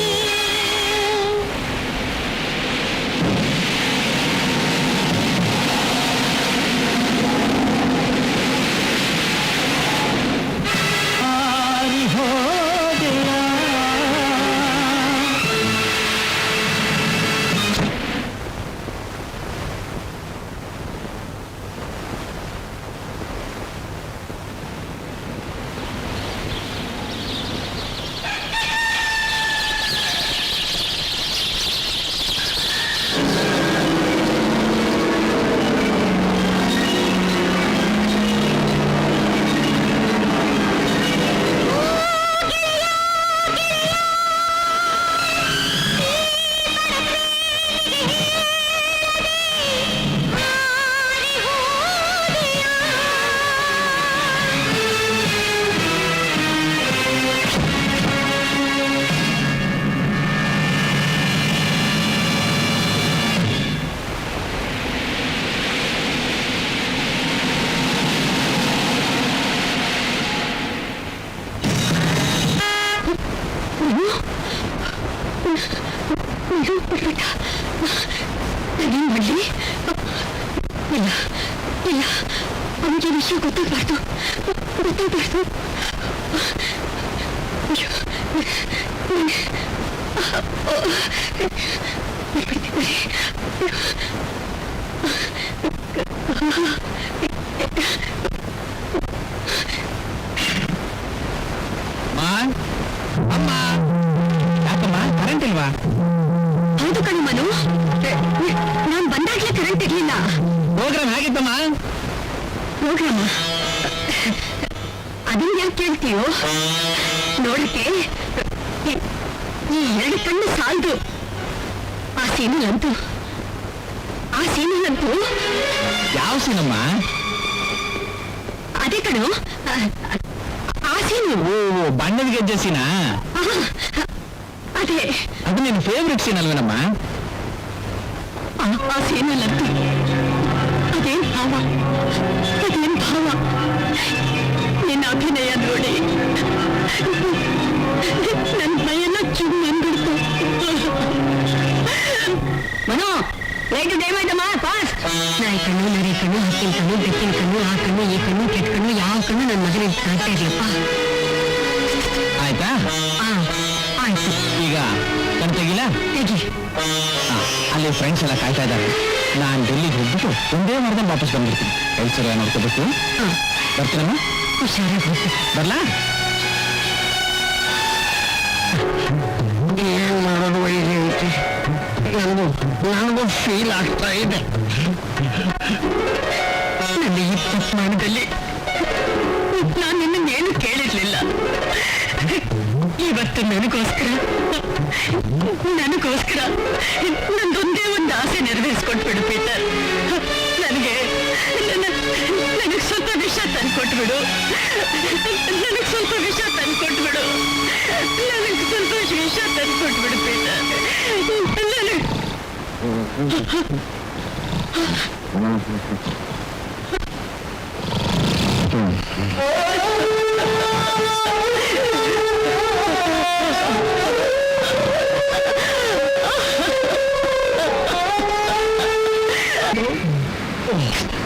ನಾನೇನ್ ಮಾಡಲಿ? ಇಲ್ಲ ಇಲ್ಲ, ಅವನಿಗೆ ವಿಷಯ ಗೊತ್ತಾಗಬಾರ್ದು. ಅಮ್ಮ, ಯಾಕಮ್ಮ ಕರೆಂಟ್ ಇಲ್ವಾ? ಹೌದು ಕಣು ಮನು, ನಾನು ಬಂದಾಗ್ಲೇ ಕರೆಂಟ್ ಇರ್ಲಿಲ್ಲ. ಪ್ರೋಗ್ರಾಮ್ ಹೇಗಿತ್ತಮ್ಮ? ಪ್ರೋಗ್ರಾಮ ಅದನ್ನ ಯಾಕೆ ಕೇಳ್ತೀಯೋ? ನೋಡಕ್ಕೆ ಈ 2 ಕಣ್ಣು ಸಾಲದು. ಆ ಸೀನಲ್ಲಂತೂ ಯಾವ ಸೀನಮ್ಮ? ಅದೇ ಕಣೋ, ಆ ಸೀನು. ಓ, ಬಣ್ಣದ ಗೆಜ್ಜೆ ಸೀನಾ? ಅದೇ. ಅದು ನಿನ್ನ ಫೇವ್ರೆಟ್ ಸೀನ್ ಅಲ್ವೇನಮ್ಮ? ಆ ಸೀನಲ್ಲಂತೂ ಅದೇನ್ ಭಾವ, ನಿನ್ನ ಅಭಿನಯ ನೋಡಿ ನನ್ನ ಮೈಯೆಲ್ಲ ಚುಮ್ ಅಂದ್ಬಿಡ್ತು. ಮನು, ಲೈಟು ಟೈಮ್ ಆಯ್ತಮ್ಮ, ಫಾಸ್ಟ್. ನಾಯಿ ಕಣ್ಣು, ನರಿ ಕಣ್ಣು, ಹಕ್ಕಿನ ಕಣ್ಣು, ಬೆಕ್ಕಿನ ಕಣ್ಣು, ಆ ಕಣ್ಣು, ಈ ಕಣ್ಣು, ಕೆಟ್ಟ ಕಣ್ಣು, ಯಾವ ಕಣ್ಣು ನನ್ನ ಮಗನಿಗೆ ಕಾಣ್ತಾ ಇರ್ಲಪ್ಪ. ಆಯ್ತಾ? ಆಯ್ತು. ಈಗ ಕಣ್ ತೆಗಿಲ್ಲ? ತೆಗಿ. ಅಲ್ಲಿ ಫ್ರೆಂಡ್ಸ್ ಎಲ್ಲ ಕಾಯ್ತಾ ಇದ್ದಾರೆ. ನಾನು ಡೆಲ್ಲಿಗೆ ಹೋಗ್ಬಿಟ್ಟು ಒಂದೇ ವಾರದಲ್ಲಿ ವಾಪಸ್ ಬಂದ್ಬಿಡ್ತೀನಿ. ಕೆಲಸ ನೋಡ್ಕೋಬೇಕು. ಬರ್ತೀನಮ್ಮ? ಹುಷಾರಾಗಿ ಹೋಗ್ಬೇಕು. ಬರ್ಲಾ? ಏನ್ ಮಾಡೋದು ವೈದ್ಯ ಐತಿ, ನನಗೂ ಫೀಲ್ ಆಗ್ತಾ ಇದೆ. ನನ್ನ ಈ ಪಸ್ಮಾನದಲ್ಲಿ ನಾನು ನಿನ್ನನ್ನೇನು ಕೇಳಿರ್ಲಿಲ್ಲ. ಇವತ್ತು ನನಗೋಸ್ಕರ ನಂದೊಂದೇ ಒಂದು ಆಸೆ ನೆರವೇರಿಸ್ಕೊಟ್ಬಿಡು ಪೀಟರ್. ನನಗೆ ಸ್ವಲ್ಪ ವಿಷ ತಂದ್ಕೊಟ್ಬಿಡು. ನನಗೆ ಸ್ವಲ್ಪ ವಿಷ ತಂದ್ಕೊಟ್ಬಿಡು ಪೀಟರ್.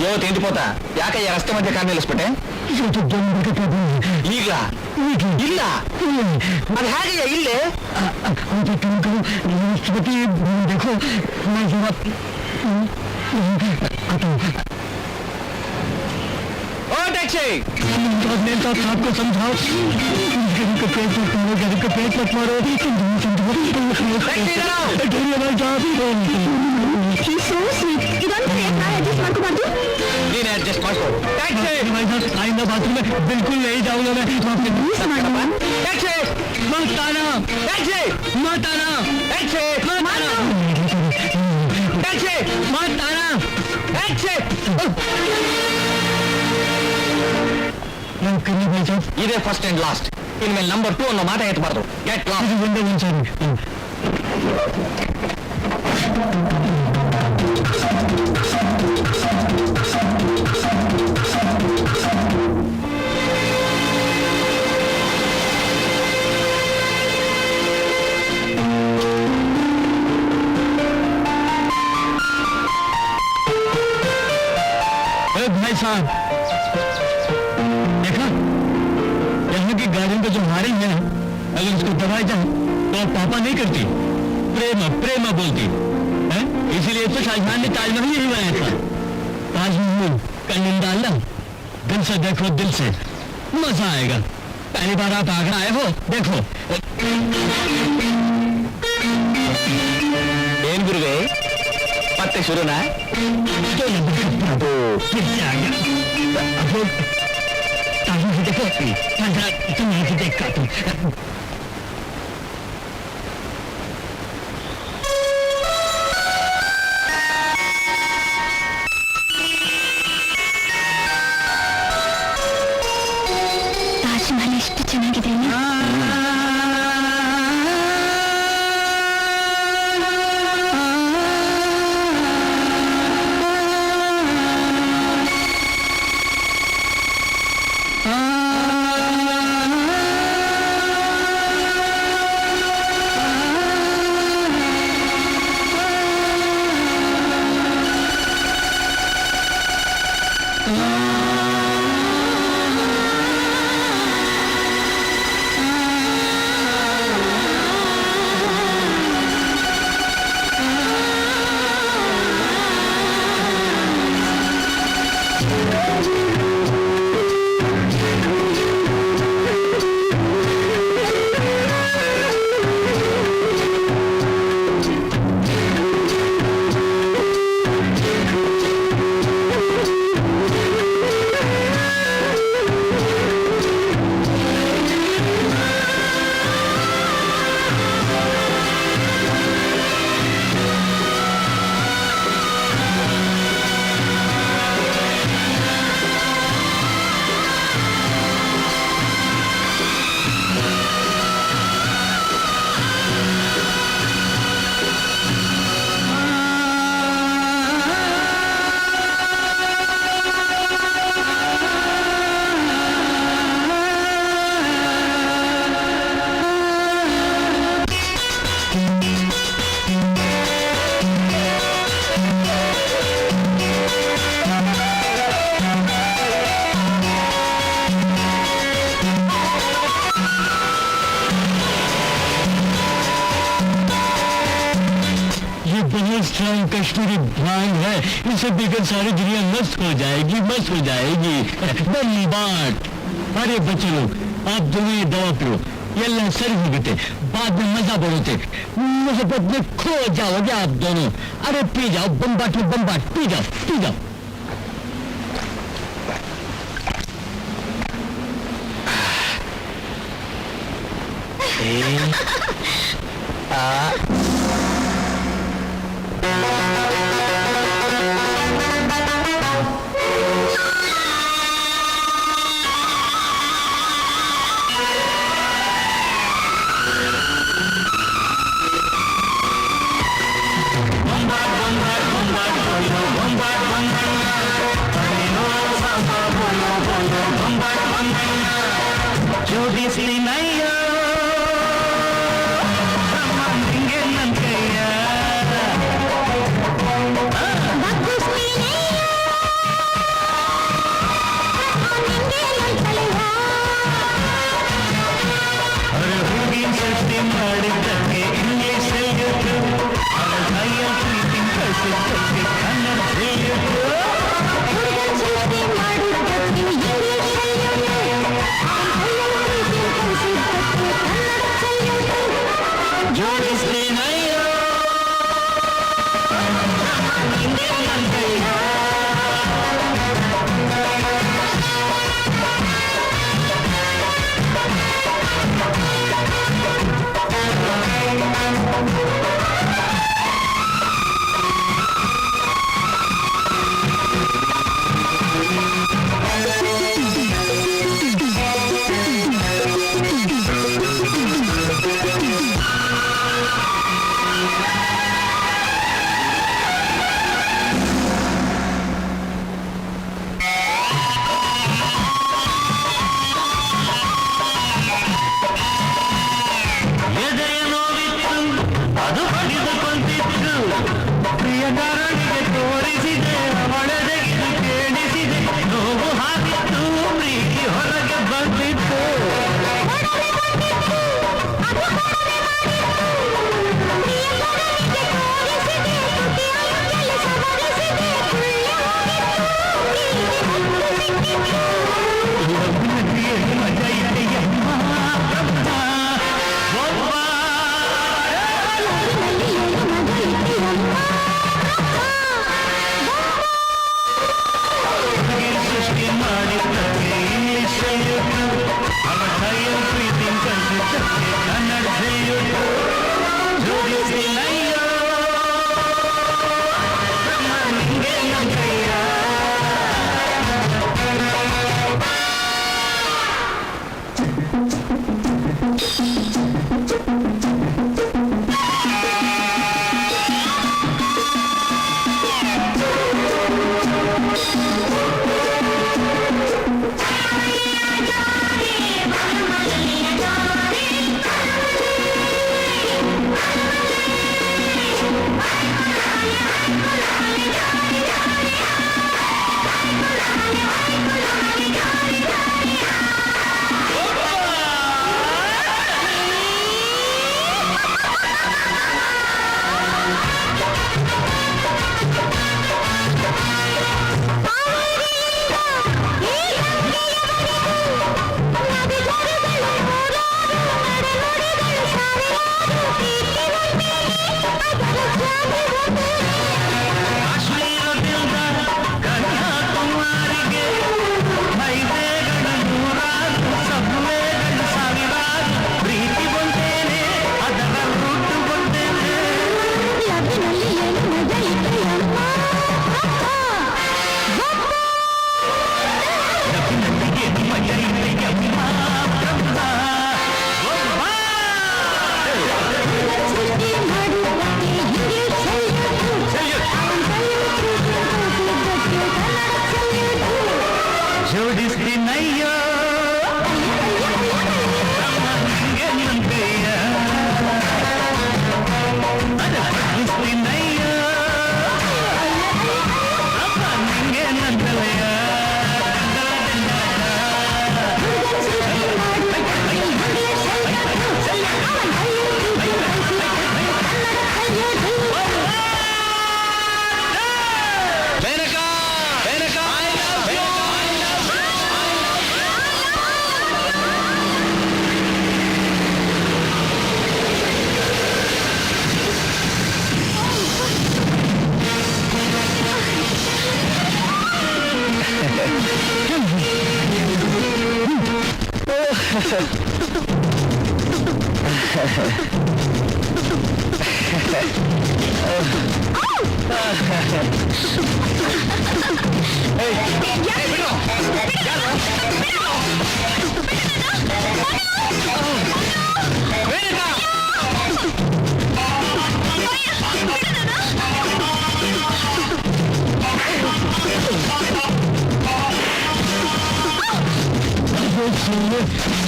ಇವತ್ತು ಎಂಟಿಪೋತ ಯಾಕಯ್ಯ ರಸ್ತೆ ಮಧ್ಯೆ ಕಾರ್ ನಿಲ್ಲಿಸ್ಬಿಟ್ಟೆ? ಈಗ ಇಲ್ಲ, ಅದು ಹೇಗಯ್ಯ ಇಲ್ಲೇ? ओ टैक्सी! आपको समझाओ, घर को पेट मत मारो, ನೀನು ಅಡ್ಜಸ್ಟ್ ಮಾಡ್ಕೋ. ಆಯಿಂದ ಬಾತ್ರೂಮ್ ಬಿಲ್ಕುಲ್ नहीं जाऊंगा मैं. टैक्सी मत आना, टैक्सी मत आना, टैक्सी मत आना, टैक्सी मत आना, टैक्सी. ಇದೇ ಫಸ್ಟ್ ಅಂಡ್ ಲಾಸ್ಟ್. ಇನ್ಮೇಲೆ ನಂಬರ್ 2 ಅನ್ನೋ ಮಾತಾ ಎತ್ತಬಾರ್ದು. Get lost. भाई साहब देखा, यहाँ की गाड़ियों का जो हारिंग है, अगर उसको दबाई जाए तो पापा नहीं करती, प्रेमा प्रेमा बोलती है. इसीलिए तो शाहजहां ने ताजमहल यही बनाया था. ताजमहल का निंदा, दिल से देखो, दिल से मजा आएगा. पहली बार आप आगरा आए हो, देखो. ಏನ್ ಗುರುವೆ ಮತ್ತೆ ಶುರುನಾ? ತಾಜ್ಮಹಲ್ ಎಷ್ಟು ಚೆನ್ನಾಗಿದೆ. रंग कश्मीरी भांग है, इसे पीकर सारी दुनिया मस्त हो जाएगी, मस्त हो जाएगी। धन्यवाद। अरे बच्चे लोग, आप दोनों ये दवा पियो, ಎಲ್ಲ ಸರಿ ಹೋಗುತ್ತೆ, बाद में मजा बढ़ोते, मोहब्बत में खो जाओगे आप दोनों। अरे पी जाओ, बम्बाट में बम्बाट, पी जाओ, पी जाओ।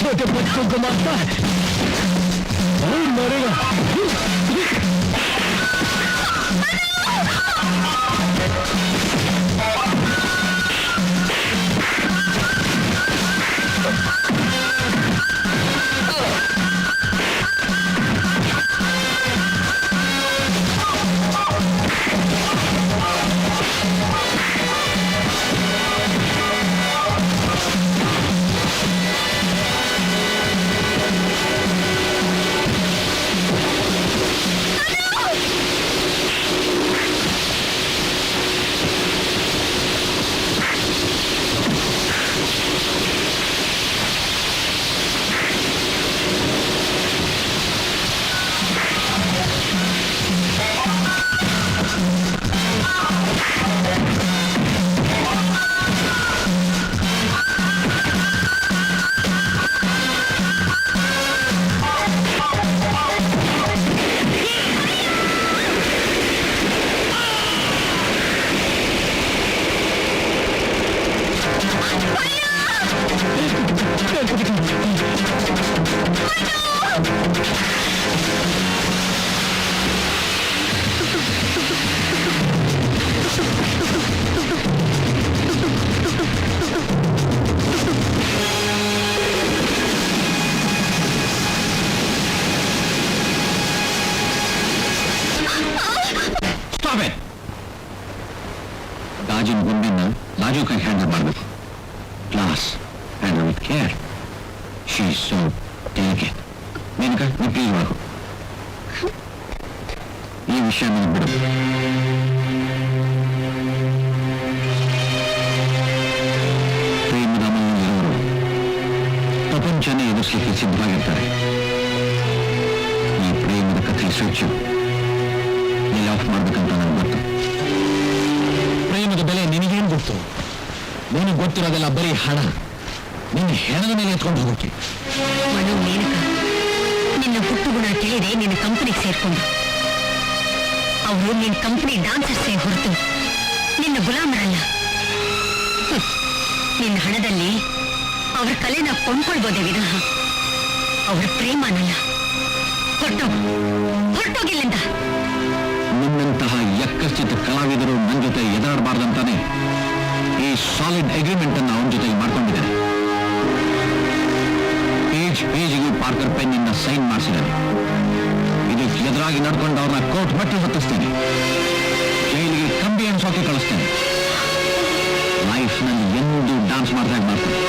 छोटे बच्चों को मारता है और मरेगा। ಗಾಜಿನ ಗೊಂಬೆನ ನಾಜೂಕಾಗಿ ಹ್ಯಾಂಡಲ್ ಮಾಡಬೇಕು. Class handle with care. She is so delicate. Menaka ನೀವು ಪ್ಲೀಸ್ ಮಾಡು, ಈ ವಿಷಯ ನನಗೆ ಬಿಡು. ಪ್ರೇಮದ ಅಮಲಿನಲ್ಲಿರೋರು ಪ್ರಪಂಚನೇ ಎದುರಿಸಲಿಕ್ಕೆ ಸಿದ್ಧವಾಗಿರ್ತಾರೆ. ಈ ಪ್ರೇಮದ ಕಥೆ ಸ್ವಿಚ್ ಎಲ್ಲಿ ಆಫ್ ಮಾಡ್ಬೇಕಂತ ನನಗೆ ಗೊತ್ತು. ಪ್ರೇಮದ ಬೆಲೆ ನಿನಗೇನು ಗೊತ್ತು? ನಿನಗೆ ಗೊತ್ತಿರೋದೆಲ್ಲ ಬರೀ ಹಣ. ನಿನ್ನ ಹೆಣದ ಮೇಲೆ ಎತ್ಕೊಂಡು ಹೋಗೋಕೆ. ಮನು, ಮೇನಕ ನಿನ್ನ ಹುಟ್ಟು ಗುಣ ತಿಳಿದೆ ನಿನ್ನ ಕಂಪನಿಗೆ ಸೇರ್ಕೊಂಡು. ಅವರು ನಿನ್ನ ಕಂಪನಿ ಡಾನ್ಸರ್ಸೇ ಹೊರತು ನಿನ್ನ ಗುಲಾಮರಲ್ಲ. ನಿನ್ನ ಹಣದಲ್ಲಿ ಅವ್ರ ಕಲೆನ ಕೊಂಡ್ಕೊಳ್ಬೋದೇ ವಿನಃ ಅವ್ರ ಪ್ರೇಮನಲ್ಲ. ಹೊರಟೋಗಿಲ್ಲಿಂದ. ನಿನ್ನಂತಹ ಯಕ್ಕಶ್ಚಿತ ಕಲಾವಿದರು ನನ್ನ ಜೊತೆ ಎದುರಾಡಬಾರ್ದಂತಾನೆ ಈ ಸಾಲಿಡ್ ಅಗ್ರಿಮೆಂಟ್ ಅನ್ನು ಅವನ ಜೊತೆಗೆ ಮಾಡ್ಕೊಂಡಿದ್ದಾರೆ. ಪೇಜಿಗೂ ಪಾರ್ಕರ್ ಪೆನ್ ಇಂದ ಸೈನ್ ಮಾಡಿಸಿದ್ದಾರೆ. ಇದಕ್ಕೆ ಎದುರಾಗಿ ನಡ್ಕೊಂಡು ಅವ್ರನ್ನ ಕೋರ್ಟ್ ಮೆಟ್ಟಿಲು ಹತ್ತಿಸ್ತೇನೆ. ಜೈಲಿಗೆ ಕಂಬಿ ಅನ್ಸೋಕೆ ಕಳಿಸ್ತೇನೆ. ಲೈಫ್ನಲ್ಲಿ ಎಂದು ಡಾನ್ಸ್ ಮಾಡಿದಾಗ ಮಾಡ್ತೇನೆ.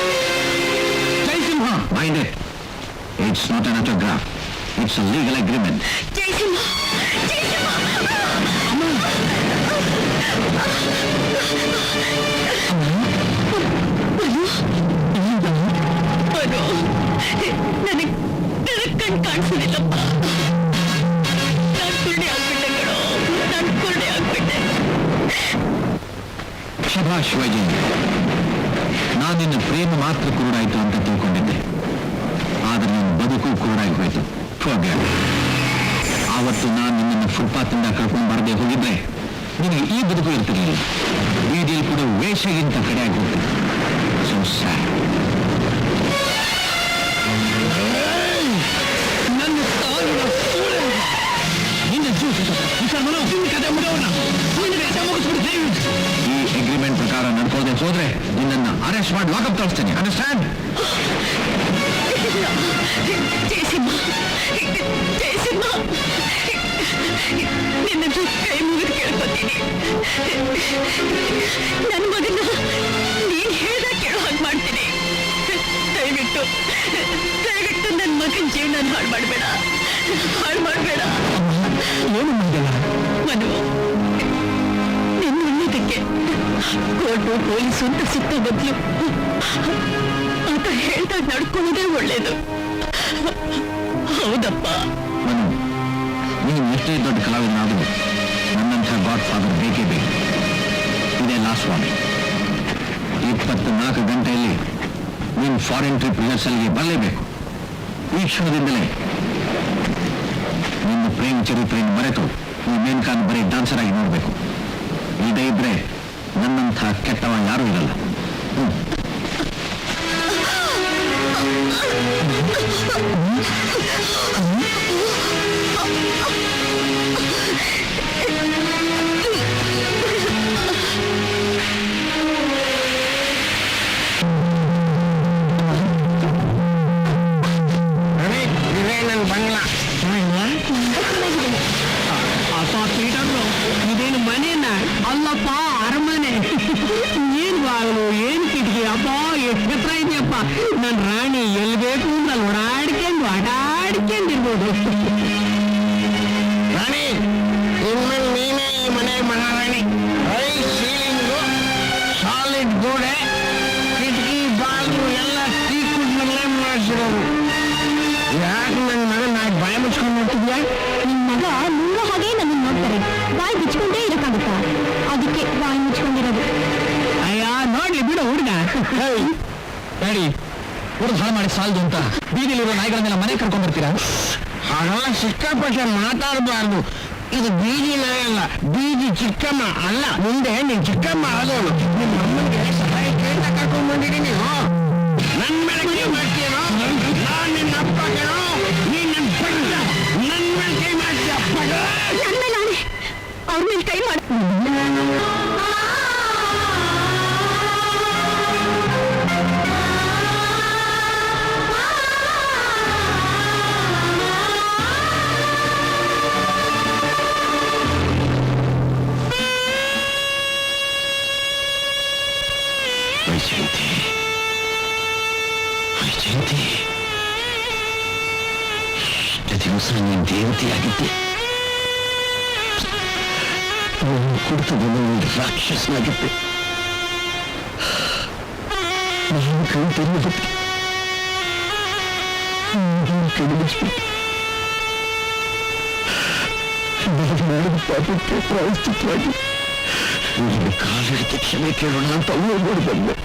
Jaisimha, mind it. It's not an autograph, it's a legal agreement. ನನಗೆ ಕಣ್ ಕಾಣಿಸೋದಿಲ್ಲಪ್ಪ. ನಾನು ಕುರುಡೆ ಆಗ್ಬಿಟ್ಟೆ ಕಣೋ, ನಾನು ಕುರುಡೆ ಆಗ್ಬಿಟ್ಟೆ. ಶಭಾಷ್ ವೈಜಯಂತಿ, ನಾನು ನಿನ್ನ ಪ್ರೇಮ ಮಾತ್ರ ಕುರುಡಾಯ್ತು ಅಂತ ತಿಳ್ಕೊಂಡಿದ್ದೆ. ಆದರೆ ನಿನ್ನ ಬದುಕು ಕುರುಡಾಗಿ ಹೋಯ್ತು. ಆವತ್ತು ನಾನು ನಿನ್ನನ್ನು ಫುಟ್ಪಾತಿಂದ ಕರ್ಕೊಂಡು ಬರದೆ ಹೋಗಿದ್ರೆ ನಿನಗೆ ಈ ಬದುಕು ಇರ್ತಿರ್ಲಿಲ್ಲ. ಬೀದಿಯಲ್ಲಿ ಕೂಡ ವೇಷಗಿಂತ ಕಡೆಯಾಗಿ ಹೋಗ್ತದೆ. So sad. ನನ್ನ ಸಾವಿರ ಈ ಅಗ್ರಿಮೆಂಟ್ ಪ್ರಕಾರ ನಡ್ಕೋದೆ ಹೋದ್ರೆ ನಿನ್ನನ್ನು ಅರೆಸ್ಟ್ ಮಾಡಿ ಲಾಕಪ್ ಕಳಿಸ್ತೇನೆ. ಅಂಡರ್ಸ್ಟ್ಯಾಂಡ್? ನಿನ್ನ ಕೈ ಮುಗಿದು ಕೇಳ್ಕೊತೀನಿ. ನನ್ನ ಮಗನ ನೀನ್ ಹೇಳ್ದ ಕೇಳೋ ಹಾಗೆ ಮಾಡ್ತೀನಿ. ದಯವಿಟ್ಟು ನನ್ನ ಮಗನ ಜೀವನ ಹಾಳು ಮಾಡಬೇಡ. ಏನು ಮಾಡಿಲ್ಲ ಮನು, ನಿನ್ನ ಒಳ್ಳೆದಕ್ಕೆ ಕೋರ್ಟು ಪೊಲೀಸು ಅಂತ ಸುತ್ತ ಬದಲು ಆತ ಹೇಳ್ದಾಗ ನಡ್ಕೊಳ್ಳೋದೇ ಒಳ್ಳೇದು. ಹೌದಪ್ಪ. ಮನು, ನೀನು ಎಷ್ಟೇ ದೊಡ್ಡ ಕಲಾವಿದನಾದರೂ ನನ್ನಂಥ ಗಾಡ್ ಫಾದರ್ ಬೇಕೇ ಬೇಕು. ಇದೇ ಲಾಸ್ಟ್ ವಾರ್ನಿಂಗ್. 24 ಗಂಟೆಯಲ್ಲಿ ನೀನು ಫಾರಿನ್ ಟ್ರಿಪ್ ರಿಹರ್ಸಲ್ಗೆ ಬರಲೇಬೇಕು. ಈ ಕ್ಷಣದಿಂದಲೇ ನಿನ್ನ ಪ್ರೇಮ ಚರಿತ್ರೆಯನ್ನು ಮರೆತು ಈ ಮೇನ್ಕಾನ್ ಬರೀ ಡಾನ್ಸರ್ ಆಗಿ ನೋಡಬೇಕು. ಇದೇ ಇದ್ರೆ ನನ್ನಂಥ ಕೆಟ್ಟವ ಯಾರೂ ಇರಲ್ಲ. ಇದೇನು ಮನೇನ ಅಲ್ಲಪ್ಪ, ಅರಮನೆ. ಏನ್ ಬಾಗಿಲು, ಏನ್ ಕಿಟಕಿ, ಅಪ್ಪ ಎಷ್ಟು ಹತ್ರ ಇದೆಯಪ್ಪ. ನನ್ನ ರಾಣಿ ಎಲ್ಲಿ ಬೇಕು ಅಂತ ಓಡಾಡ್ಕೊಂಡು ಆಟಾಡ್ಕೊಂಡಿರ್ಬೋದು. ರಾಣಿ, ಇನ್ಮೇಲೆ ನೀನೇ ಈ ಮನೆ ಮಹಾರಾಣಿ. ಹೈ ಸೀಲಿಂಗು, ಸಾಲಿಡ್ ಗೋಡೆ, ಕಿಟಕಿ ಬಾಗಿಲು ಎಲ್ಲ ಟೀಕುಡ್ನಲ್ಲೇ ಮಾಡಿಸಿರೋರು. ಯಾಕೆ ನನ್ನ ಮಗ ನಾಲ್ಕು ಬಾಯಿ ಮುಚ್ಕೊಂಡು ನೋಡ್ತಿದ್ಯಾ? ನಿನ್ ಮಗ ನಿನ್ನ ಹಾಗೆ ನನ್ನ ನೋಡ್ತಾರೆ. ಬಾಯಿ ಬಿಚ್ಕೊಂಡೇ ಇರಕ್ಕಾಗುತ್ತಾ? ಅದಕ್ಕೆ ಬಾಯಿ ಮುಚ್ಕೊಂಡಿರೋದು. ಅಯ್ಯ ನೋಡ್ಲಿ ಬಿಡು ಹುಡುಗ. ಹೇಳಿ, ಹುಡುಗ ಹಾಳು ಮಾಡಿ ಸಾಲದು ಅಂತ ಬೀದಿಲಿರೋ ನಾಯಿಗಳನ್ನೆಲ್ಲ ಮನೆ ಕರ್ಕೊಂಡ್ ಬರ್ತೀರಾ? ಹಾಗೆಲ್ಲ ಸಿಕ್ಕಾಪಟ್ಟೆ ಮಾತಾಡಬಾರ್ದು. ಇದು ಬೀದಿ ನಾಯಲ್ಲ, ಬೀದಿ ಚಿಕ್ಕಮ್ಮ ಅಲ್ಲ. ಮುಂದೆ ನಿನ್ ಚಿಕ್ಕಮ್ಮ ಆದವಳು. ನಿಮ್ಮ ಅಮ್ಮನಿಗೆ ಸಹಾಯ ಕೇಳ್ತಾ ಕರ್ಕೊಂಡ್ ಬಂದಿದ್ದೀನಿ. ನನ್ ಮೇಲೆ ಕೈ ಮಾಡ್ತೀನೋ? ನಾನ್ ನಿನ್ನ ಅಪ್ಪ ಕಣೋ, ನೀನ್ ನನ್ ಪಟ್ಟ. ನನ್ ಮೇಲೆ ಕೈ ಮಾಡ್ತೀಯ ಅಪ್ಪ. ನನ್ನ ಮೇಲೆ ನಾನೇ ಅವ್ರ ಮೇಲೆ ಕೈ ಮಾಡ. ವೈಜಯಂತಿ, ವೈಜಯಂತಿ, ಇಷ್ಟು ದಿವಸ ನೀನು ದೇವತೆಯಾಗಿದ್ದೆ. ಕುಡಿತದಲ್ಲಿ ರಾಕ್ಷಸನಾಗಿದ್ದೆ. ನಾನು ಕೈ ತೆರೆಯಬಿಟ್ಟೆ, ಕಡಿಮಿಸ್ಬಿಟ್ಟೆ. ನಾನು ಮಾಡಿದ ಪಾಪಕ್ಕೆ ಪ್ರಾಯಶ್ಚಿತ್ತವಾಗಿ ನಿನ್ನ ಕಾಲಿಡಿದ ಕ್ಷಮೆ ಕೇಳೋಣ ಅಂತ ಓಡಿ ಬಂದೆ.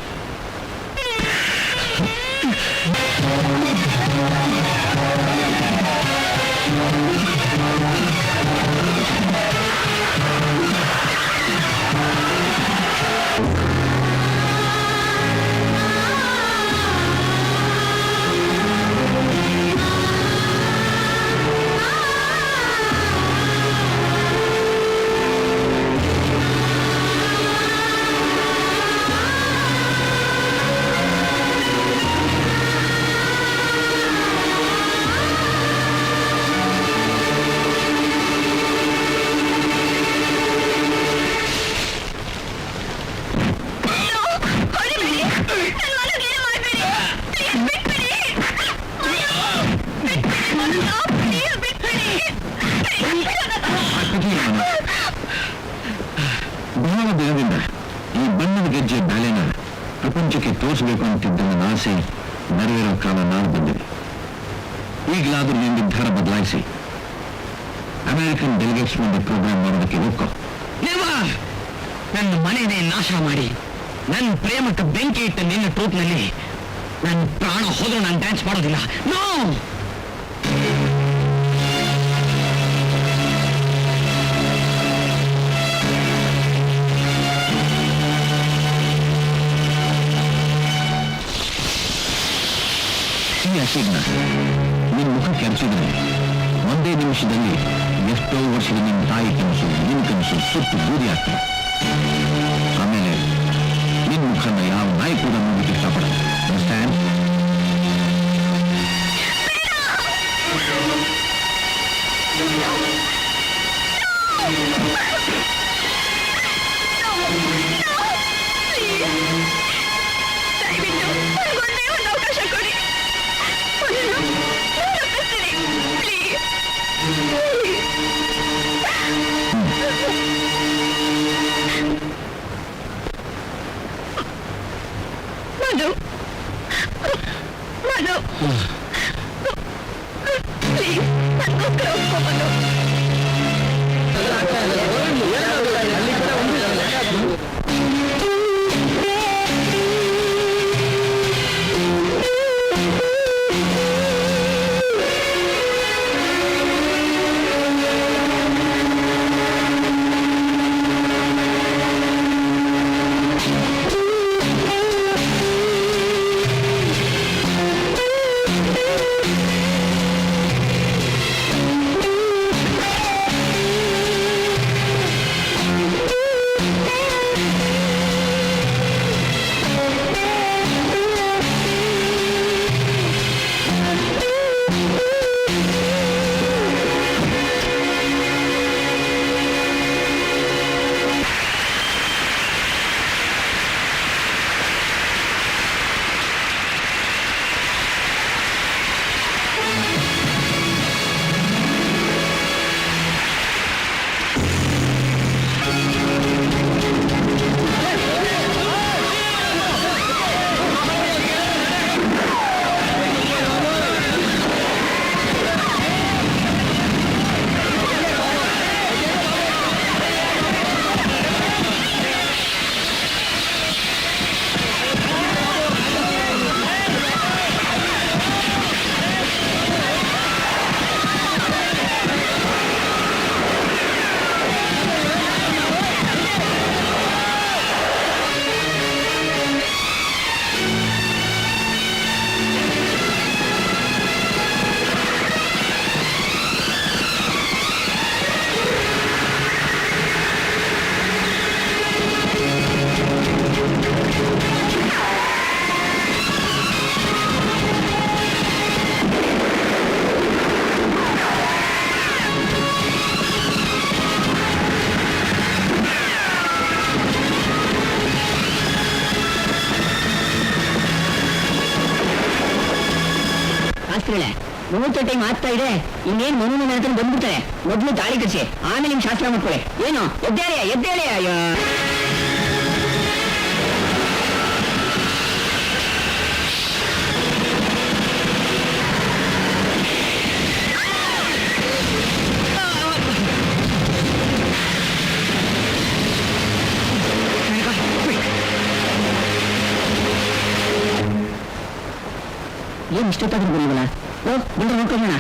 ಬಹಳ ದಿನದಿಂದ ಈ ಬಣ್ಣದ ಗೆಜ್ಜೆ ಬ್ಯಾಲೆನ ಪ್ರಪಂಚಕ್ಕೆ ತೋರಿಸಬೇಕು ಅಂತಿದ್ದ ನನ್ನ ಆಸೆ ನೆರವೇರೋ ಕಾಲ ನಾನು ಬಂದಿದೆ. ಈಗಲಾದರೂ ನೀನು ನಿರ್ಧಾರ ಬದಲಾಯಿಸಿ ಅಮೆರಿಕನ್ ಡೆಲಿಗೇಟ್ಸ್ ಮುಂದೆ ಪ್ರೋಗ್ರಾಮ್ ಮಾಡೋದಕ್ಕೆ ಒಕ್ಕೋ. ನನ್ನ ಮನೆಯೇ ನಾಶ ಮಾಡಿ ನನ್ನ ಪ್ರೇಮಕ್ಕೆ ಬೆಂಕಿ ಇಟ್ಟ ನಿನ್ನ ಟ್ರೂಪ್ನಲ್ಲಿ ನನ್ನ ಪ್ರಾಣ ಹೋದ್ರೂ ನಾನು ಡ್ಯಾನ್ಸ್ ಮಾಡೋದಿಲ್ಲ. ನೋ, ಅಶಿಗ್ನ ನಿನ್ನ ಮುಖ ಕೆರೆಸಿದ್ರೆ ಒಂದೇ ನಿಮಿಷದಲ್ಲಿ ಎಷ್ಟೋ ವರ್ಷದ ನಿನ್ನ ತಾಯಿ ಕನಸು, ನಿನ್ನ ಕನಸು ಸುಟ್ಟು ಬೂದಿ ಆಗ್ತದೆ. ಆಮೇಲೆ ನಿನ್ನ ಮುಖನ ಯಾವ ನಾಯಿ ಕೂಡ ನೋಡಲಿಕ್ಕೆ ಇಷ್ಟಪಡಲ್ಲ. ಅಂಡರ್ಸ್ಟ್ಯಾಂಡ್? ಅವಕಾಶ ಕೊಡಿ. ಪ್ಲೀಸ್ ನನಗೋಸ್ಕರ ಒಪ್ಕೊಂಡ್ಬಂದು. ಮುಹೂರ್ತ ಟೈಮ್ ಆಗ್ತಾ ಇದೆ, ಇನ್ನೇನ್ ಮನು ನನ್ನ ಹತ್ರ ಬಂದ್ಬಿಡ್ತಾರೆ. ಮೊದ್ಲು ತಾಳಿ ಕಟ್ಸಿ, ಆಮೇಲೆ ನಿಮ್ ಶಾಸ್ತ್ರ ಮಾಡ್ಕೊಳ್ಳಿ. ಏನು ಎದ್ದೇಳೆ ಎದ್ದೇಳೆ. ಅಯ್ಯೋ ಏನ್ ಇಷ್ಟೊತ್ತಾದ್ರೂ ಬರಲಿಲ್ಲ. ಓ ಬಂದ್ರೆ ನೋಡ್ಕೊಳ್ಳೋಣ.